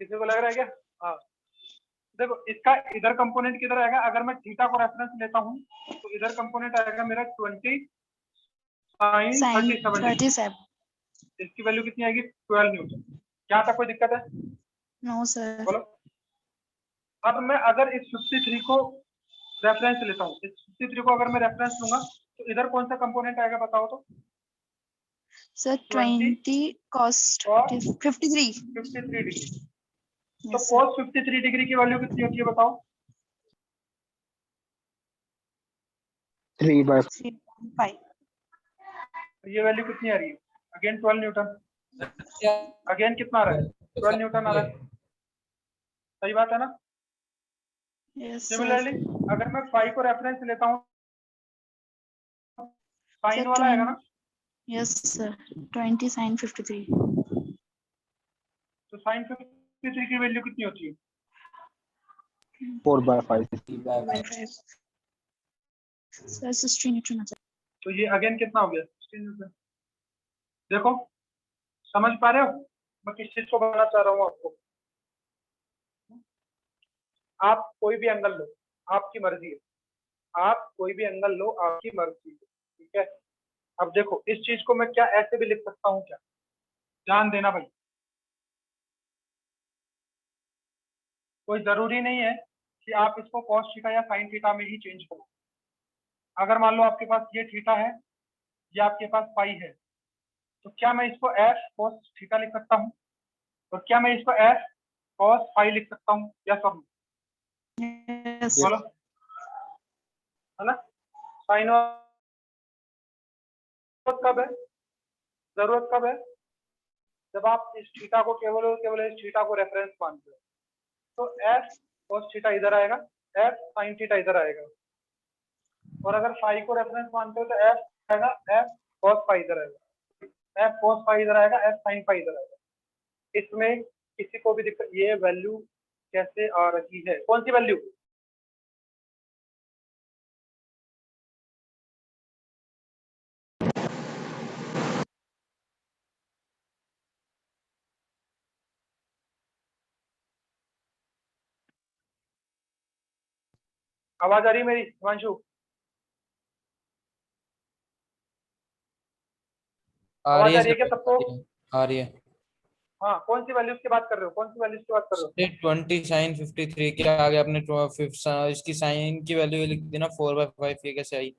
लग रहा है क्या? हाँ, देखो इसका इधर कंपोनेंट किधर आएगा? अगर मैं थीटा को रेफरेंस लेता हूँ तो इधर कंपोनेंट आएगा मेरा 20 साइन 37। इसकी वैल्यू कितनी आएगी? 12 न्यूटन। यहाँ तक कोई दिक्कत है? No sir. बोलो। अब मैं अगर इस 53 को रेफरेंस लेता हूँ, इस 53 को अगर मैं रेफरेंस लूंगा तो इधर कौन सा कंपोनेंट आएगा बताओ तो? Sir 20 cos 53 degree. तो cos 53 डिग्री की वैल्यू कितनी होती है बताओ? 3/5। ये वैल्यू कितनी आ रही है? Again 12 Newton. अगेन कितना आ रहा है? 12 न्यूटन आ रहा है। सही बात है ना? Yes, similarly sir. अगर मैं फाई को रेफरेंस लेता हूँ, साइन Sir, वाला आएगा ना? Yes, sir. 20 sin 53. तो साइन 53 की वैल्यू कितनी होती है? 4/5. Sir, 16 Newton आता है. तो ये अगेन कितना हो गया? 16 न्यूटन। देखो समझ पा रहे हो मैं किस चीज को बताना चाह रहा हूँ आपको? आप कोई भी एंगल लो, आपकी मर्जी है। आप कोई भी एंगल लो, आपकी मर्जी है। ठीक है, अब देखो इस चीज को मैं क्या ऐसे भी लिख सकता हूँ क्या? ध्यान देना भाई, कोई जरूरी नहीं है कि आप इसको कॉस थीटा या साइन थीटा में ही चेंज करो। अगर मान लो आपके पास ये थीटा है, ये आपके पास पाई है, तो क्या मैं इसको एफ कॉस थीटा लिख सकता हूँ? और क्या मैं इसको एफ कॉस फाई लिख सकता हूँ? या सब Yes. बोलो, है ना? साइन कब है? जरूरत कब है? जब आप इस थीटा को केवल और केवल इस थीटा को रेफरेंस मानते हो। तो एफ कॉस थीटा इधर आएगा, एफ साइन थीटा इधर आएगा। और अगर फाई को रेफरेंस मानते हो तो एफ आएगा, एफ कॉस फाई इधर आएगा, एफ कॉस फाई इधर आएगा, एफ साइन फाई इधर आएगा। इसमें किसी को भी दिक्कत? ये वैल्यू कैसे आ रही है? कौन सी वैल्यू? आवाज आ रही है मेरी हिमांशु? आ रही आवाज आ रही है क्या है सबको? आ रही है। हाँ, कौन सी वैल्यूज की बात कर रहे हो? कौन सी वैल्यूज की बात कर रहे हो? 20 sin 53 के आगे आपने इसकी साइन की वैल्यू लिख दी ना 4/5, ये कैसे आई?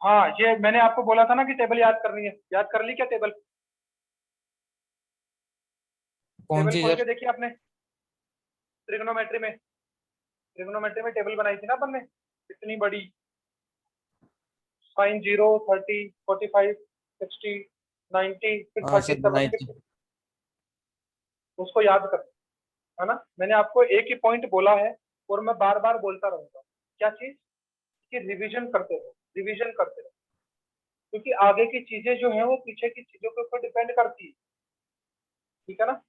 हाँ, ये मैंने आपको बोला था ना कि टेबल याद करनी है। याद कर ली क्या टेबल? कौन टेबल सी खोल सर? के देखिए आपने ट्रिग्नोमेट्री में। ट्रिग्नोमेट्री में टेबल बनाई थी ना अपन ने, इतनी बड़ी, साइन 0, 30, 45, 60, 90, फिर हाँ सर 37, बनाई थी। उसको याद कर, है ना? मैंने आपको एक ही पॉइंट बोला है और मैं बार बार बोलता रहूंगा। क्या चीज? कि रिवीजन करते रहो, रिवीजन करते रहो, क्योंकि आगे की चीजें जो है वो पीछे की चीजों के ऊपर डिपेंड करती है। ठीक है ना?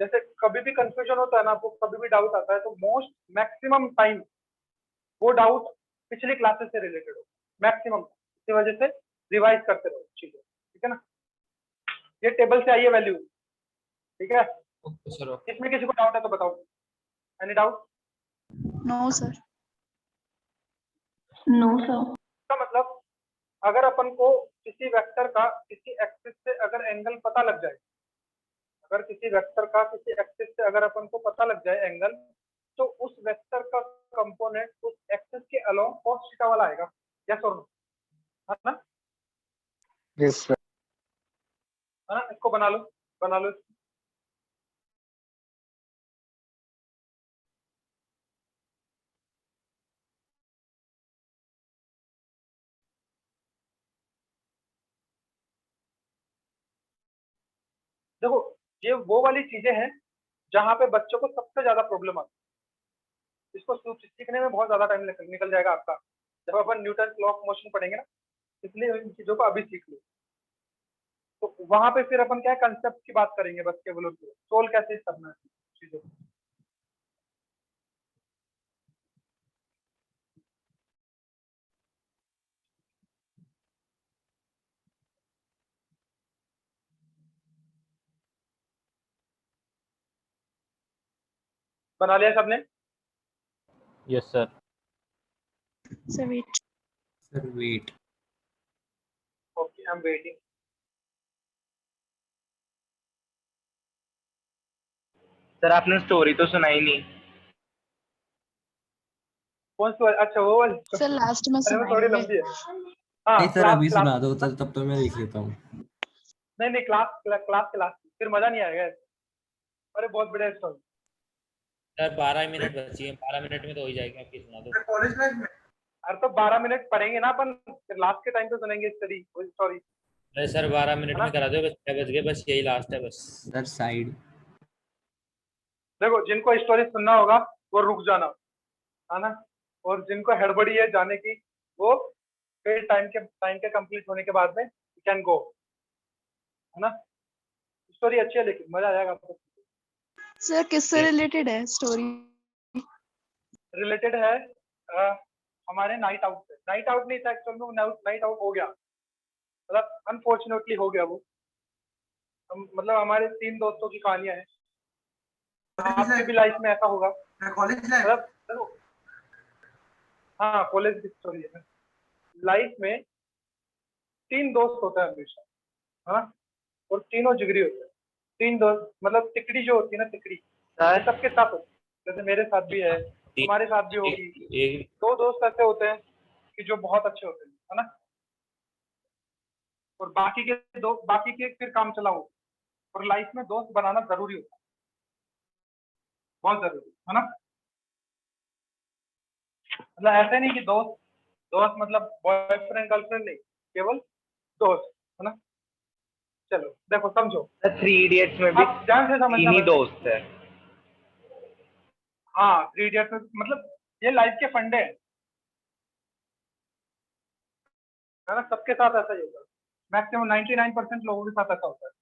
जैसे कभी भी कंफ्यूजन होता है ना, आपको कभी भी डाउट आता है, तो मोस्ट मैक्सिमम टाइम वो डाउट पिछली क्लासेस से रिलेटेड हो, मैक्सिमम। इसी वजह से रिवाइज करते रहो चीजें। ठीक है ना? ये टेबल से आई है वैल्यू। ठीक है, ओके सर। इसमें किसी को डाउट है तो बताओ। Any doubt? No, sir. No sir. का मतलब अगर अपन को किसी वेक्टर का किसी एक्सिस से अगर एंगल पता लग जाए, अगर किसी वेक्टर का किसी एक्सिस से अगर अपन को पता लग जाए एंगल, तो उस वेक्टर का कंपोनेंट उस एक्सिस के अलोंग cos थीटा वाला आएगा। यस और नो? है ना? Yes sir. है ना? इसको बना लो, बना लो। देखो ये वो वाली चीजें हैं जहां पे बच्चों को सबसे ज्यादा प्रॉब्लम आती है। इसको सीखने में बहुत ज्यादा टाइम निकल जाएगा आपका, जब अपन न्यूटन लॉ ऑफ मोशन पढ़ेंगे ना। इसलिए इन चीजों को अभी सीख लो, तो वहां पे फिर अपन क्या कंसेप्ट की बात करेंगे, बस केवल सोल्व कैसे करना है चीजों को। बना लिया सबने? Yes sir. Sir, wait. Sir wait. Okay, I am waiting. Sir आपने स्टोरी तो सुनाई नहीं। कौन सी? अच्छा वो वाली? Sir, last में अरे वो थोड़ी सुनाएंगे. लंबी है। हाँ नहीं सर क्लास अभी क्लास सुना दो तब तो मैं लिख लेता हूँ. नहीं नहीं, क्लास क्लास के लास्ट, फिर मजा नहीं आएगा। अरे बहुत बढ़िया स्टोरी। सर 12 मिनट बची है, 12 मिनट में तो हो ही जाएगा, आपकी सुना दो। कॉलेज लाइफ में अरे तो 12 मिनट पढ़ेंगे ना अपन, फिर लास्ट के टाइम पे सुनेंगे स्टोरी। अरे सर 12 मिनट में करा दो, बस 6 बज गए, बस यही लास्ट है बस। सर साइड देखो जिनको स्टोरी सुनना होगा वो रुक जाना, है ना, और जिनको हड़बड़ी है जाने की वो फिर टाइम के कंप्लीट होने के बाद में कैन गो, है ना। स्टोरी अच्छी है लेकिन मजा आएगा आपको। सर किससे रिलेटेड है स्टोरी? रिलेटेड है हमारे नाइट आउट से। नाइट आउट नहीं था एक्चुअल में, नाइट आउट हो गया, मतलब अनफॉर्चुनेटली हो गया वो। मतलब हमारे 3 दोस्तों की कहानियां हैं, आपके भी लाइफ में ऐसा होगा। कॉलेज लाइफ मतलब देखो, हाँ कॉलेज की स्टोरी है। लाइफ में 3 दोस्त होते हैं हमेशा, है ना, और तीनों जिगरी होते हैं। 3 दोस्त मतलब तिकड़ी जो होती है ना, तिकड़ी सर सबके साथ होती है। जैसे मेरे साथ भी है, तुम्हारे साथ भी होगी। एक 2 दोस्त ऐसे होते हैं कि जो बहुत अच्छे होते हैं, है ना, और बाकी के फिर काम चलाओ। और लाइफ में दोस्त बनाना जरूरी होता है, बहुत जरूरी, है ना। मतलब ऐसे नहीं कि दोस्त मतलब बॉयफ्रेंड गर्लफ्रेंड नहीं, केवल दोस्त, है ना। चलो देखो समझो, 3 इडियट्स में भी आप ध्यान से 3 समझना ही बस। दोस्त है। हाँ 3 इडियट्स में मतलब ये लाइफ के फंडे हैं, है ना। सबके साथ ऐसा ही होता है, मैक्सिमम 99% लोगों के साथ ऐसा होता है।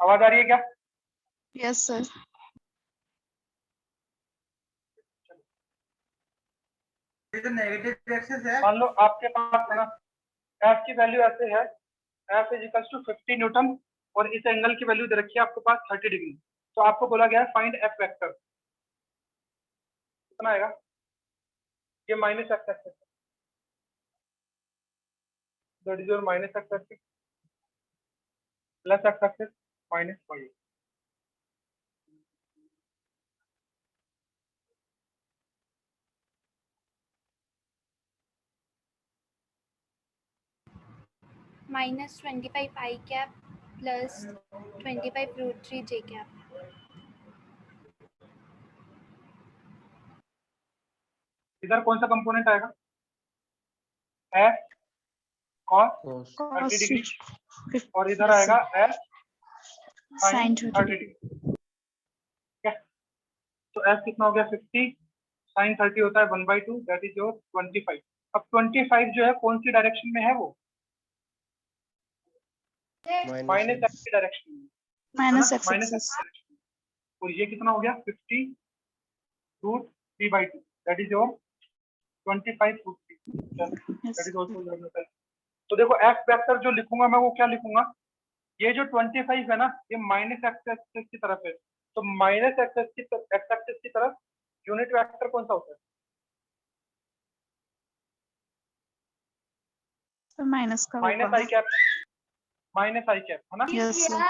आवाज आ रही है क्या? Yes sir. ये तो नेगेटिव एक्सेस है। मान लो आपके पास है ना, एफ की वैल्यू ऐसे है, F is equal to 50 newton, और इस एंगल की वैल्यू दे रखी है आपके पास 30 डिग्री। तो आपको बोला गया है फाइंड एफ वेक्टर, कितना आएगा? ये minus X axis, that is your minus X axis, plus X axis minus Y. -25 I cap plus 25 √3 j cap. इधर कौन सा कंपोनेंट आएगा? एफ कॉस 30 डिग्री, और इधर आएगा एफ साइन 30 डिग्री। ठीक है, तो एफ कितना हो गया 50, साइन 30 होता है 1/2, दैट इज योर 25। अब 25 जो है कौन सी डायरेक्शन में है? वो माइनस एक्स की डायरेक्शन में, minus minus x x direction में। और ये कितना हो गया 50 √3/2, that is your 25 √3, that is also your method. तो देखो एफ वेक्टर जो लिखूंगा मैं वो क्या लिखूंगा? ये जो 25 है ना, ये माइनस एक्स एक्सिस की तरफ है, तो माइनस एक्स एक्सिस की तरफ यूनिट वेक्टर कौन सा होता है? माइनस का माइनस आई कैप, माइनस आई कैप, है ना। Yes sir.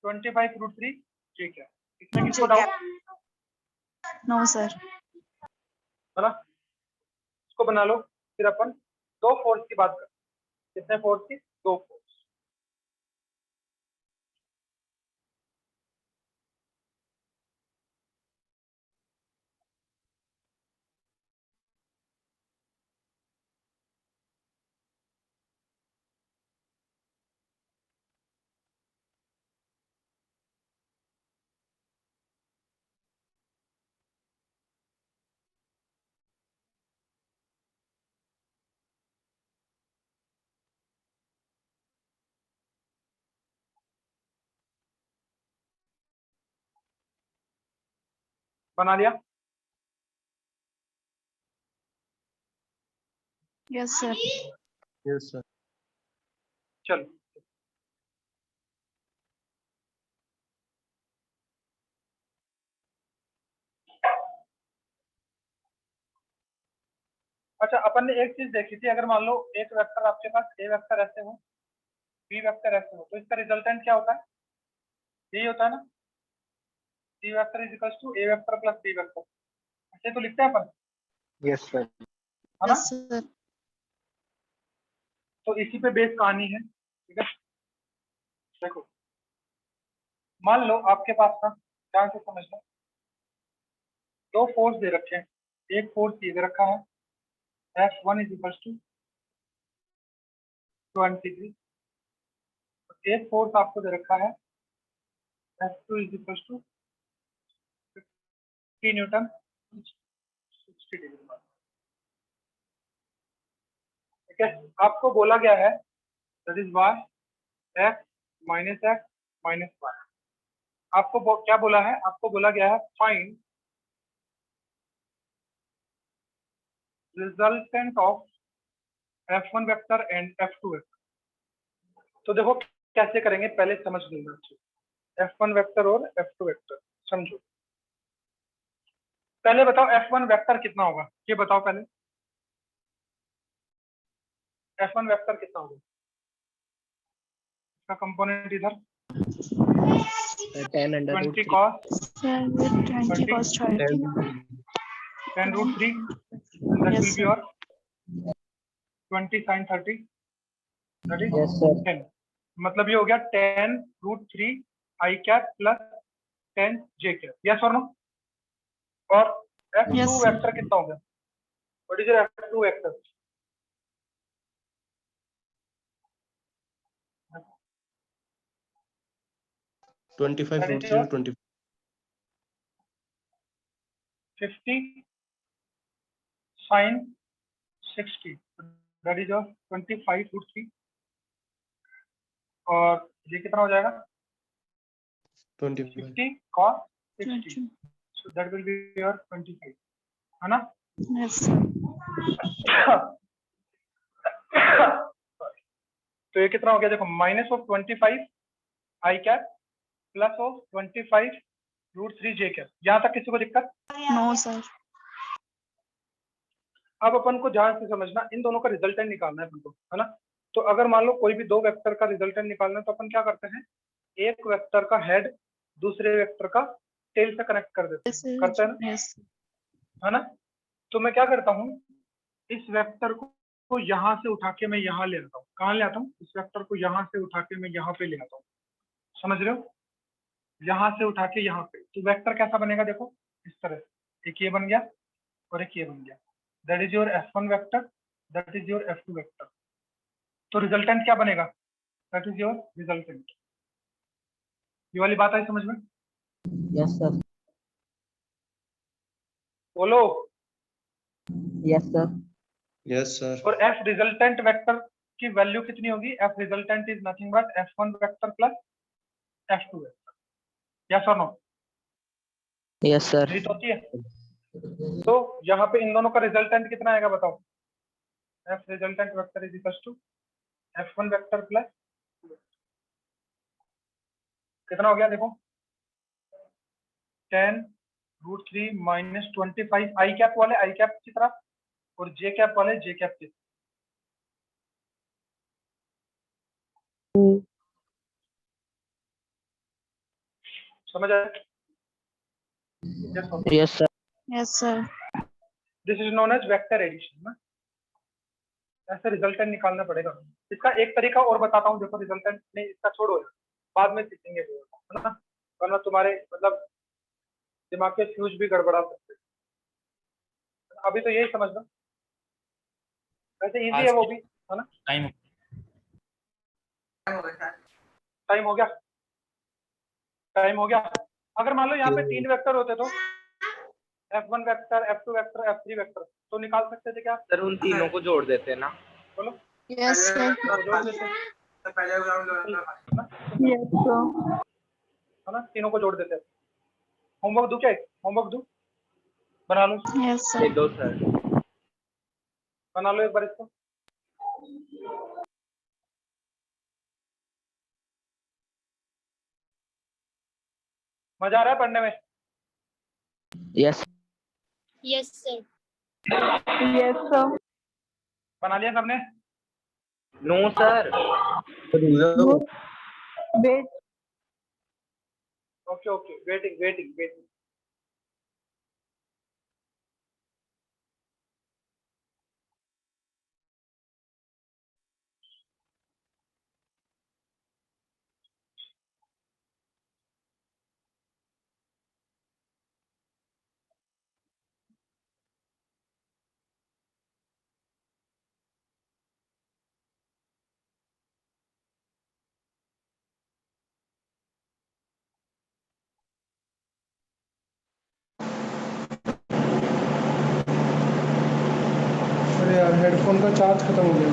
25 √3 J cap. इसमें किसको डाउट? No sir. है ना, इसको बना लो। फिर अपन 2 फोर्स की बात करते हैं। कितने फोर्स की? 2 फोर्स। बना लिया? Yes sir. Yes sir. चलो अच्छा, अपन ने एक चीज देखी थी, अगर मान लो एक वेक्टर आपके पास ए वेक्टर ऐसे हो, बी वेक्टर ऐसे हो, तो इसका रिजल्टेंट क्या होता है? यही होता है ना, C vector is equal to A vector plus B vector. ऐसे तो लिखते हैं अपन, यस सर। है ना। Yes sir. तो इसी पे बेस कहानी है, ठीक है। देखो मान लो आपके पास था, ध्यान से समझना, दो फोर्स दे रखे हैं, एक फोर्स ये दे रखा है F1 इज इक्वल टू 23, एक फोर्स आपको दे रखा है F2 is equal to 50 newton 60 degree, ठीक है। आपको बोला गया है that is Y x minus y। आपको क्या बोला है, आपको बोला गया है find resultant of F1 vector and F2 vector. तो देखो कैसे करेंगे, पहले समझ लेना, F1 वेक्टर और F2 वेक्टर समझो। पहले बताओ F1 वेक्टर कितना होगा, ये बताओ पहले, F1 वेक्टर कितना होगा, इसका कंपोनेंट इधर 10 under root 20 3 cos Sir, with 20 cos 30. 10 root 3, and that Yes, will be sir. your 20 sin 30, that is Yes, sir. 10। मतलब ये हो गया 10 root 3 I cap plus 10 J cap, yes or no? और F2 Yes, sir. वेक्टर कितना होगा, what is your F2 vector? That root is 3 20. 50 sin 60, that is your 25 root 3, और ये कितना हो जाएगा 25. 50 cos 60, 20. so that will be your 25, है ना? Yes, sir. तो ये कितना हो गया देखो, minus of 25 I cap plus of 25 root 3 J cap. यहाँ तक किसी को दिक्कत? No, sir. अब अपन को ध्यान से समझना, इन दोनों का रिजल्टेंट निकालना है अपन को, है ना? तो अगर मान लो कोई भी दो वेक्टर का रिजल्टेंट निकालना है तो अपन क्या करते हैं, एक वेक्टर का हेड दूसरे वेक्टर का टेल से कनेक्ट कर देते This हैं, is करते हैं ना, yes. है ना? तो मैं क्या करता हूँ, इस वेक्टर को यहाँ से उठा के मैं यहाँ ले आता हूँ। कहाँ ले आता हूँ? इस वेक्टर को यहाँ से उठा के मैं यहाँ पे ले आता हूँ, समझ रहे हो? यहाँ से उठा के यहाँ पे, तो वेक्टर कैसा बनेगा देखो, इस तरह से, एक ये बन गया और एक ये बन गया, that is your F1 vector, that is your F2 vector. तो रिजल्टेंट क्या बनेगा, दैट इज योर रिजल्टेंट। ये वाली बात आई समझ में? Yes, sir. बोलो। Yes, sir. Yes, sir. और F रिजल्टेंट वेक्टर की वैल्यू कितनी होगी? F resultant is nothing but F1 vector plus F2 vector, yes और नो? Yes, sir. यही तो होती है। तो यहाँ पे इन दोनों का रिजल्टेंट कितना आएगा बताओ? F resultant vector is equal to F1 vector plus कितना हो गया देखो, 10 रूट 3 माइनस 25 आई कैप वाले आई कैप की तरफ और जे कैप वाले जे कैप की तरफ। समझ आया? Yes, sir. Yes, sir. This is known as vector addition ना, ऐसे रिजल्टेंट निकालना पड़ेगा। इसका एक तरीका और बताता हूँ, देखो रिजल्टेंट नहीं, इसका छोड़ो, बाद में सीखेंगे, है ना? वरना तुम्हारे मतलब दिमाग के फ्यूज भी गड़बड़ा सकते हैं। अभी तो यही समझना, वैसे इजी है वो भी, है ना? टाइम टाइम हो गया, टाइम हो गया। अगर मान लो यहाँ पे 3 वेक्टर होते तो F1 vector, F2 vector, F3 vector, तो निकाल सकते थे क्या? सर उन तीनों को जोड़ देते ना। बोलो। Yes, sir. जोड़ देते, पहले ग्राउंड है ना? Yes, sir. है ना, तीनों को जोड़ देते। होमवर्क दूं क्या? होमवर्क दूं? बना लो, Yes, sir. दो सर। बना लो एक बार इसको। मजा आ रहा है पढ़ने में? Yes. Yes, sir. Yes, sir. बना लिया सबने? No sir. Wait. Okay okay, waiting waiting waiting. Headphone का चार्ज खत्म हो गया।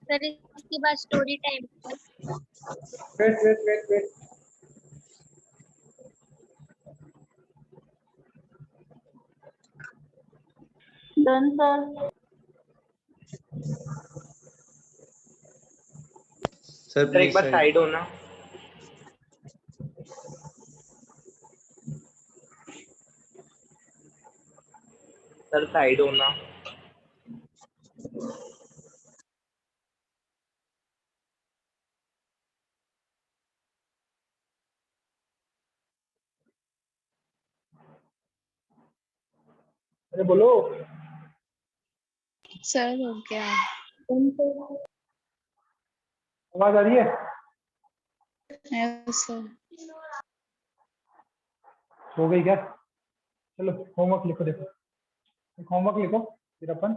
सर इसके बाद story time. Wait. Done sir. Sir एक प्लीज बार साइड होना। सर साइड होना। अरे बोलो। सर हो गया। आवाज आ रही है? Yes sir. हो गई क्या? चलो होमवर्क लिखो। देखो एक होमवर्क लिखो फिर अपन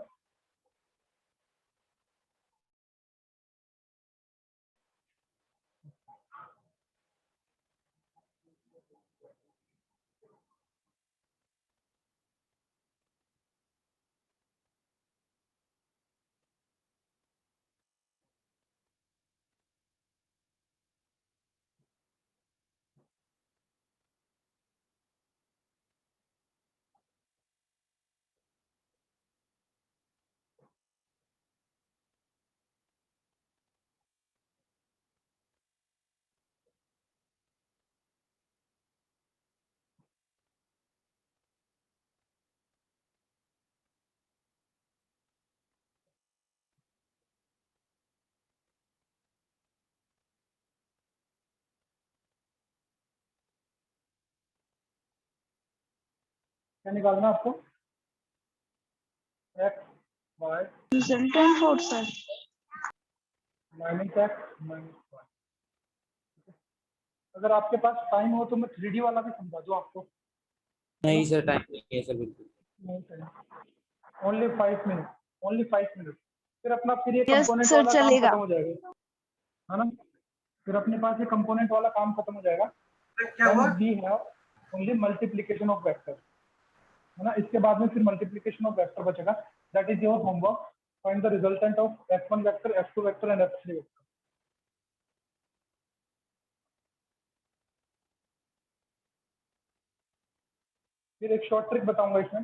क्या निकालना है आपको? X Y resultant for sir. Minus X minus Y. अगर आपके पास टाइम हो तो मैं 3D वाला भी समझा दूं आपको। नहीं सर टाइम नहीं है सर बिल्कुल। Only 5 minute. Only 5 minute. फिर अपना ये यस कंपोनेंट सर वाला काम चलेगा। खत्म हो जाएगा, है ना? फिर अपने पास ये कंपोनेंट वाला काम खत्म हो जाएगा। क्या हुआ? We have only multiplication of vector, है ना? इसके बाद में फिर मल्टीप्लिकेशन ऑफ वेक्टर बचेगा। That is your homework. Find the resultant of f1 vector, f2 vector and f3 vector. फिर एक शॉर्ट ट्रिक बताऊंगा इसमें।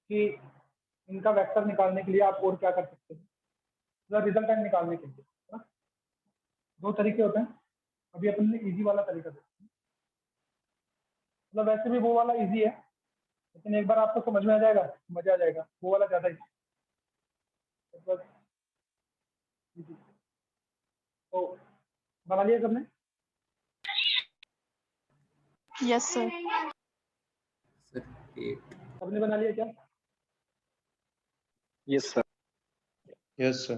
कि इनका वेक्टर निकालने के लिए आप और क्या कर सकते हैं, रिजल्टेंट निकालने के लिए, है ना? 2 तरीके होते हैं। अभी अपन ने इजी वाला तरीका देखा, मतलब वैसे भी वो वाला इजी है, लेकिन एक बार आपको समझ में आ जाएगा, मजा आ जाएगा। वो वाला ज्यादा इजी। तो बना लिया सबने? Yes sir. सर 8। सबने बना लिया क्या? Yes sir. Yes sir.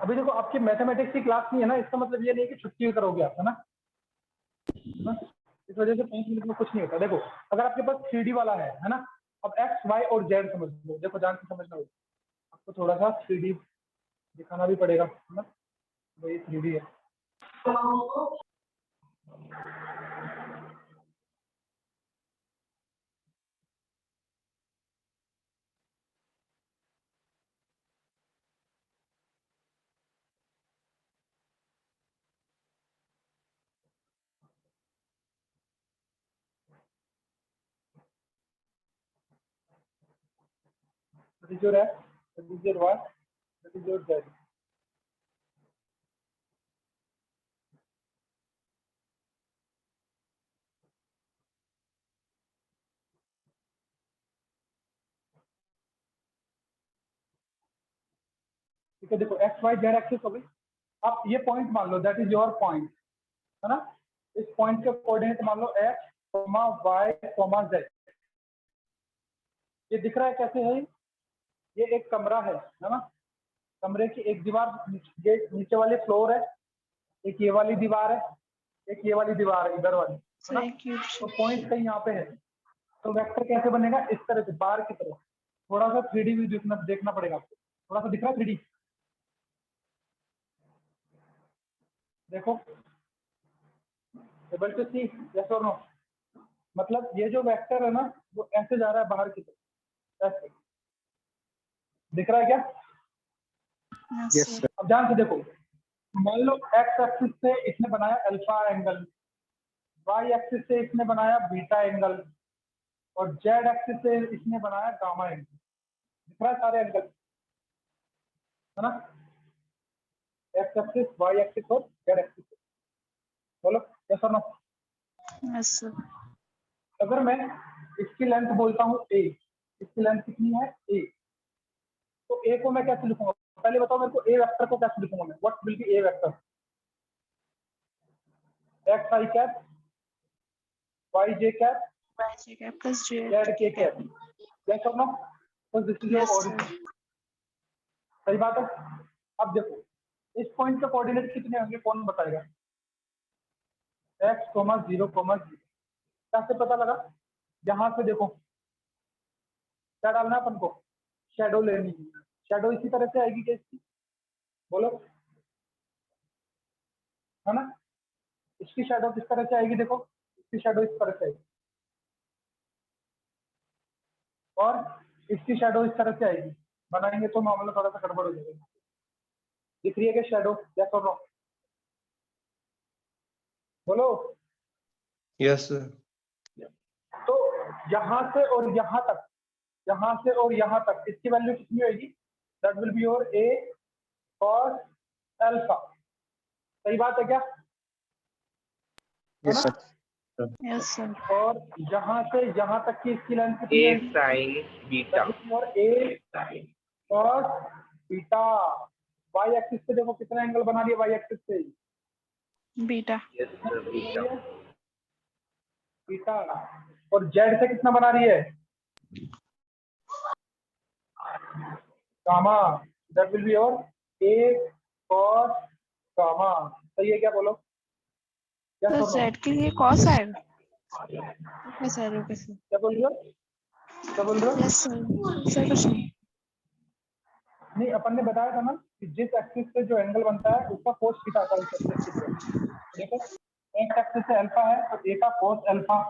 अभी देखो आपकी मैथमेटिक्स की क्लास नहीं है ना, इसका मतलब ये नहीं कि छुट्टी करोगे आप, है ना? इस वजह से 5 मिनट में कुछ नहीं होता। देखो अगर आपके पास 3D वाला है ना? अब एक्स वाई और जेड समझ लो। देखो जान के समझना होगा, आपको थोड़ा सा 3D दिखाना भी पड़ेगा, है ना? वही 3D है। That is your x, that is your y, that is your z. ठीक है, देखो एक्स वाई जेड एक्सिस हो गई। आप ये पॉइंट मान लो, दैट इज योर पॉइंट, है ना? इस पॉइंट के कोऑर्डिनेट मान लो X comma Y comma Z. ये दिख रहा है कैसे है? ये एक कमरा है ना? कमरे की एक दीवार, ये नीचे वाली फ्लोर है, एक ये वाली दीवार है, एक ये वाली दीवार है इधर वाली, है ना? तो पॉइंट कहीं यहाँ पे है, तो वेक्टर कैसे बनेगा, इस तरह से बार की तरह। थोड़ा सा 3D भी देखना पड़ेगा आपको। थोड़ा सा दिख रहा है 3D, देखो, एबल टू सी, यस और नो। मतलब ये जो वेक्टर है ना वो ऐसे जा रहा है बाहर की तरफ, ऐसे दिख रहा है क्या? Yes sir. अब ध्यान से देखो, मान लो एक्स एक्सिस से इसने बनाया अल्फा एंगल, वाई एक्सिस से इसने बनाया बीटा एंगल, और जेड एक्सिस से इसने बनाया गामा एंगल। दिख रहा है सारे एंगल, है ना? एक्स एक्सिस, वाई एक्सिस और जेड एक्सिस। बोलो यस और नो। Yes sir. अगर मैं इसकी लेंथ बोलता हूँ ए, इसकी लेंथ कितनी है ए, तो ए को मैं कैसे लिखूंगा? पहले बताओ मेरे को ए वेक्टर को कैसे लिखूंगा मैं? What will be A vector? X I cap, Y J cap, plus Z K cap. Yes और नो? तो दिस इज योर ओरिजिन। सही बात है। अब देखो इस पॉइंट के कोऑर्डिनेट कितने होंगे, कौन बताएगा? x, 0, 0। कैसे पता लगा? यहां से देखो क्या डालना है अपन को, शैडो लेनी है। शैडो इसी तरह से आएगी कैसी, बोलो, है ना? इसकी शैडो किस तरह से आएगी, देखो इसकी शैडो इस तरह से आएगी, और इसकी शैडो इस तरह से आएगी। बनाएंगे तो मामला थोड़ा सा गड़बड़ हो जाएगा। दिख रही है क्या शैडो, यस और नो? बोलो। Yes sir. तो यहाँ से और यहाँ तक, यहाँ से और यहाँ तक इसकी वैल्यू कितनी होगी? That will be your a cos alpha. सही बात है क्या? Yes sir. Yes sir. और यहाँ से यहाँ तक की इसकी लेंथ कितनी ए है? Sign beta. और a cos beta. y axis पे देखो कितना एंगल बना दिया, y एक्सिस पे beta. Yes sir, beta. Beta. और z से कितना बना रही है? Gamma. That will be your a cos gamma. सही है क्या, बोलो? तो yes जेड के लिए कॉस आएगा। Okay sir, okay sir. क्या बोल रहे हो, क्या बोल रहे हो? Yes sir. सर कुछ नहीं। नहीं, अपन ने बताया था ना कि जिस एक्सिस से जो एंगल बनता है उसका कोस थीटा आता है उस एक्सिस की तरफ। देखो एक्स एक्सिस से अल्फा है तो ए का कोस अल्फा,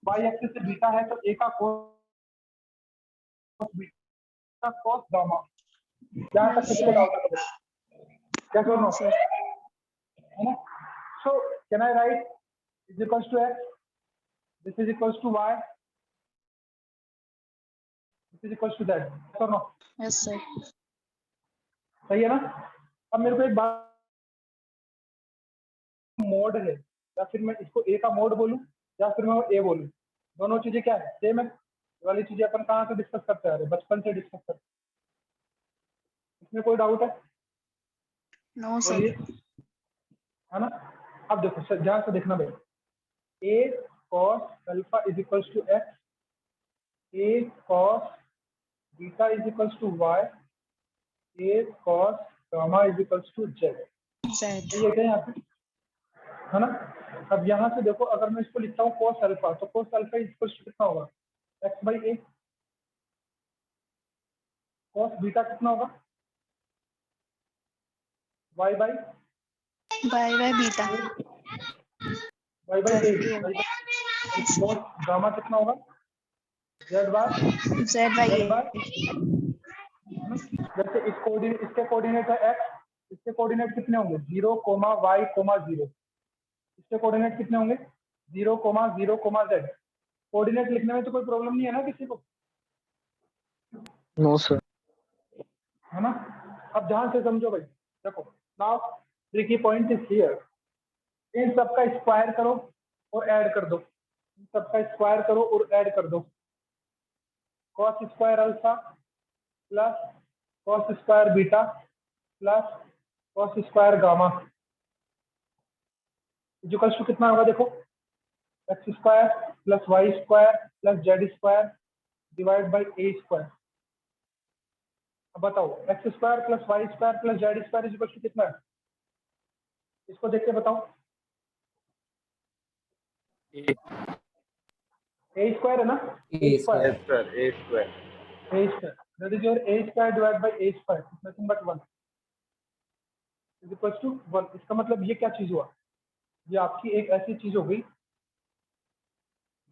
वाई एक्सिस से बीटा है तो ए का कोस बीटा, कोस गामा। यहाँ तक किसी को डाउट है? क्या करो है ना? So can I write is equals to X, this is equals to Y, this is equals to that. So no? Yes sir. सही है ना? अब मेरे को एक बात, मोड है, या फिर मैं इसको ए का मोड बोलूं या फिर मैं ए बोलूं, दोनों चीजें क्या है, सेम है। ये वाली चीजें अपन कहाँ से डिस्कस करते आ रहे, बचपन से डिस्कस करते। इसमें कोई डाउट है? No sir. बोलिए, है ना? अब देखो सर, ध्यान से देखना भाई, A cos alpha is equals to X, A cos beta is equals to Y, A cos gamma is equals to Z. ये क्या यहाँ पे, है ना? अब यहाँ से देखो, अगर मैं इसको लिखता हूँ cos अल्फा, तो cos alpha is equals to कितना होगा, x by A. cos beta कितना होगा, y by beta. y by A. cos gamma कितना होगा, z बार बाई ए। जैसे इसके कोऑर्डिनेट है x, इसके कोऑर्डिनेट कितने होंगे 0, y, 0। इसके कोऑर्डिनेट कितने होंगे 0, 0, z। कोऑर्डिनेट लिखने में तो कोई प्रॉब्लम नहीं है ना किसी को? No sir. है ना? अब ध्यान से समझो भाई, देखो now tricky point is here. इन सबका स्क्वायर करो और ऐड कर दो, इन सबका स्क्वायर करो और ऐड कर दो। cos square alpha plus cos square beta plus cos square gamma equals to कितना होगा, देखो X square plus Y square plus Z square divide by A square. अब बताओ X square plus Y square plus Z square equals to कितना है? इसको देख के बताओ। ए स्क्वायर है ना, A square. Yes sir, a square. A square that is your A square divide by A square nothing but 1 is equals to 1। इसका मतलब ये क्या चीज हुआ, ये आपकी एक ऐसी चीज हो गई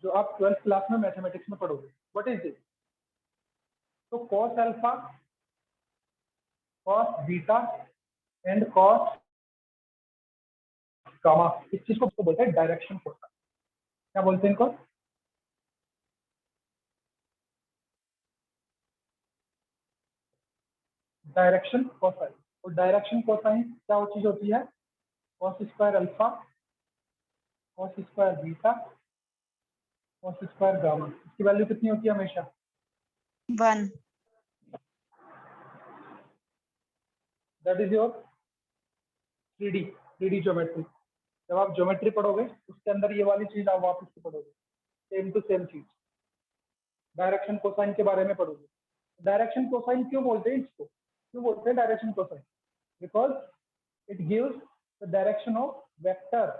जो आप 12th क्लास में मैथमेटिक्स में पढ़ोगे। What is this? तो cos alpha, cos beta and cos gamma, इस चीज को बोलते हैं डायरेक्शन कोसाइन। क्या बोलते हैं इनको? Direction cosine. और डायरेक्शन कोसाइन क्या वो चीज होती है? cos square alpha, cos square beta, cos square gamma. इसकी वैल्यू कितनी होती है हमेशा? 1। That is your 3D geometry. जब आप ज्योमेट्री पढ़ोगे उसके अंदर ये वाली चीज आप वापस से पढ़ोगे, सेम टू सेम चीज डायरेक्शन कोसाइन के बारे में पढ़ोगे। डायरेक्शन कोसाइन क्यों बोलते हैं इसको? क्यों बोलते हैं direction cosine? Because it gives the direction of vector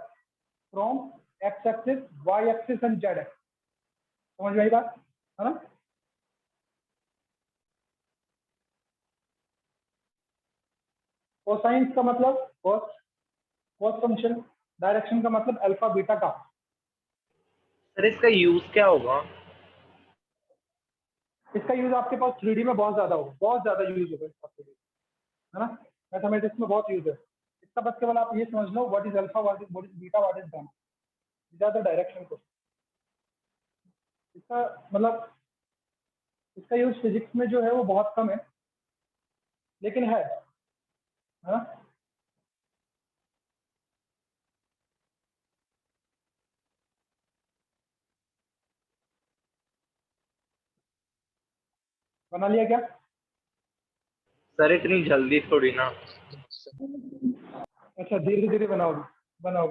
from X axis, Y axis and Z axis. समझ में आई बात है ना? कोसाइन का मतलब कॉस फंक्शन, डायरेक्शन का मतलब अल्फा बीटा का। सर इसका यूज क्या होगा? इसका यूज आपके पास 3D में बहुत ज्यादा होगा, बहुत ज्यादा यूज होगा इसका 3D, है ना? मैथमेटिक्स में बहुत यूज है इसका। बस केवल आप ये समझ लो what is alpha, what is beta, what is gamma, ज्यादा डायरेक्शन को। इसका मतलब इसका यूज फिजिक्स में जो है वो बहुत कम है, लेकिन है ना? बना लिया क्या? सर इतनी जल्दी थोड़ी ना। अच्छा धीरे धीरे बनाओगे, बनाओ।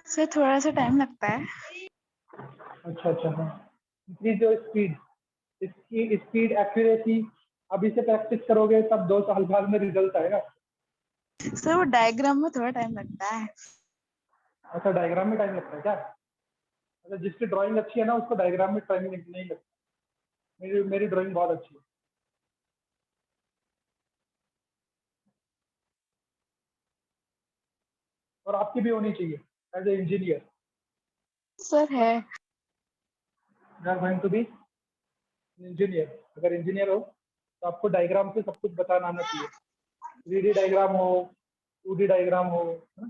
सर थोड़ा सा टाइम लगता है। अच्छा हाँ। इसकी जो स्पीड, इसकी स्पीड, एक्यूरेसी, अभी से प्रैक्टिस करोगे तब 2 साल बाद में रिजल्ट आएगा। सर वो डायग्राम में थोड़ा टाइम लगता है। अच्छा डायग्राम में टाइम लगता है क्या? अच्छा जिसकी ड्राइंग अच्छी है ना उसको डायग्राम में टाइम नहीं लगता। मेरी ड्राइंग बहुत अच्छी है। और आपकी भी होनी चाहिए एज ए इंजीनियर। सर है। You are going to be engineer. अगर इंजीनियर हो तो आपको डायग्राम से सब कुछ बताना आना चाहिए। 3D डायग्राम हो, 2D डायग्राम हो, है ना?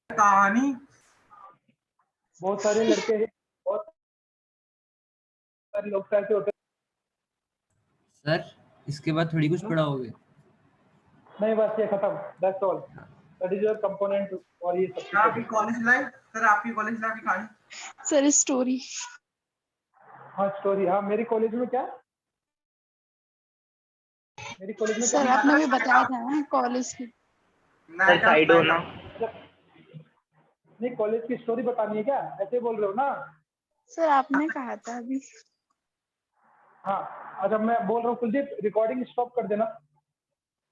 कहानी बहुत सारे लड़के, बहुत सारे लोग ऐसे होते हैं। सर इसके बाद थोड़ी कुछ पढ़ाओगे? नहीं बस ये खत्म, that's all. That is your component. और ये सब आपकी कॉलेज लाइफ, सर आपकी कॉलेज लाइफ की कहानी। Sir story. हाँ स्टोरी, हाँ मेरी कॉलेज में क्या, मेरी कॉलेज में सर आपने भी बताया था ना कॉलेज की। सर साइड हो ना। नहीं कॉलेज की स्टोरी बतानी है क्या? ऐसे बोल रहे हो ना? सर आपने कहा था अभी। हाँ अच्छा मैं बोल रहा हूँ कुलदीप रिकॉर्डिंग स्टॉप कर देना,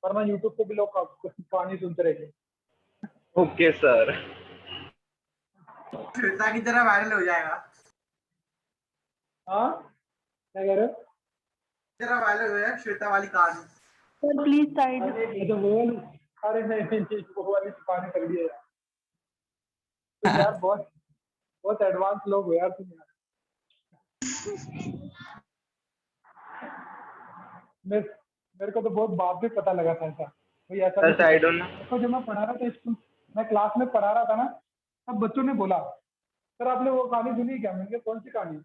वरना यूट्यूब पे भी लोग कहानी सुनते रहेंगे। Okay sir. श्वेता की तरह वायरल हो जाएगा। हाँ क्या कह रहे हो? तरह वायरल हो जाएगा श्वेता वाली कहानी। Sir please side. अच्छा वो वाली, अरे नहीं वो वाली कहानी कर दी है यार। तो यार बहुत एडवांस लोग हो यार तुम यार। मेरे को तो बहुत बाद में पता लगा था ऐसा भाई, ऐसा सर साइड हो ना। देखो जब मैं पढ़ा रहा था स्कूल, मैं क्लास में पढ़ा रहा था ना, तब बच्चों ने बोला सर आपने वो कहानी सुनी क्या? मैंने कहा कौन सी कहानी?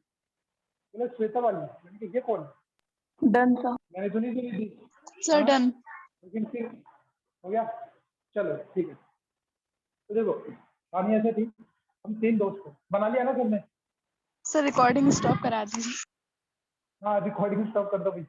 बोले श्वेता वाली। मैंने कहा ये कौन? Done sir. मैंने सुनी थी सर डन। लेकिन फिर हो गया। चलो ठीक है। तो देखो कहानी ऐसे थी, हम 3 दोस्त थे। बना लिया ना सबने? सर रिकॉर्डिंग स्टॉप करा दीजिए। हाँ रिकॉर्डिंग स्टॉप कर दो भाई।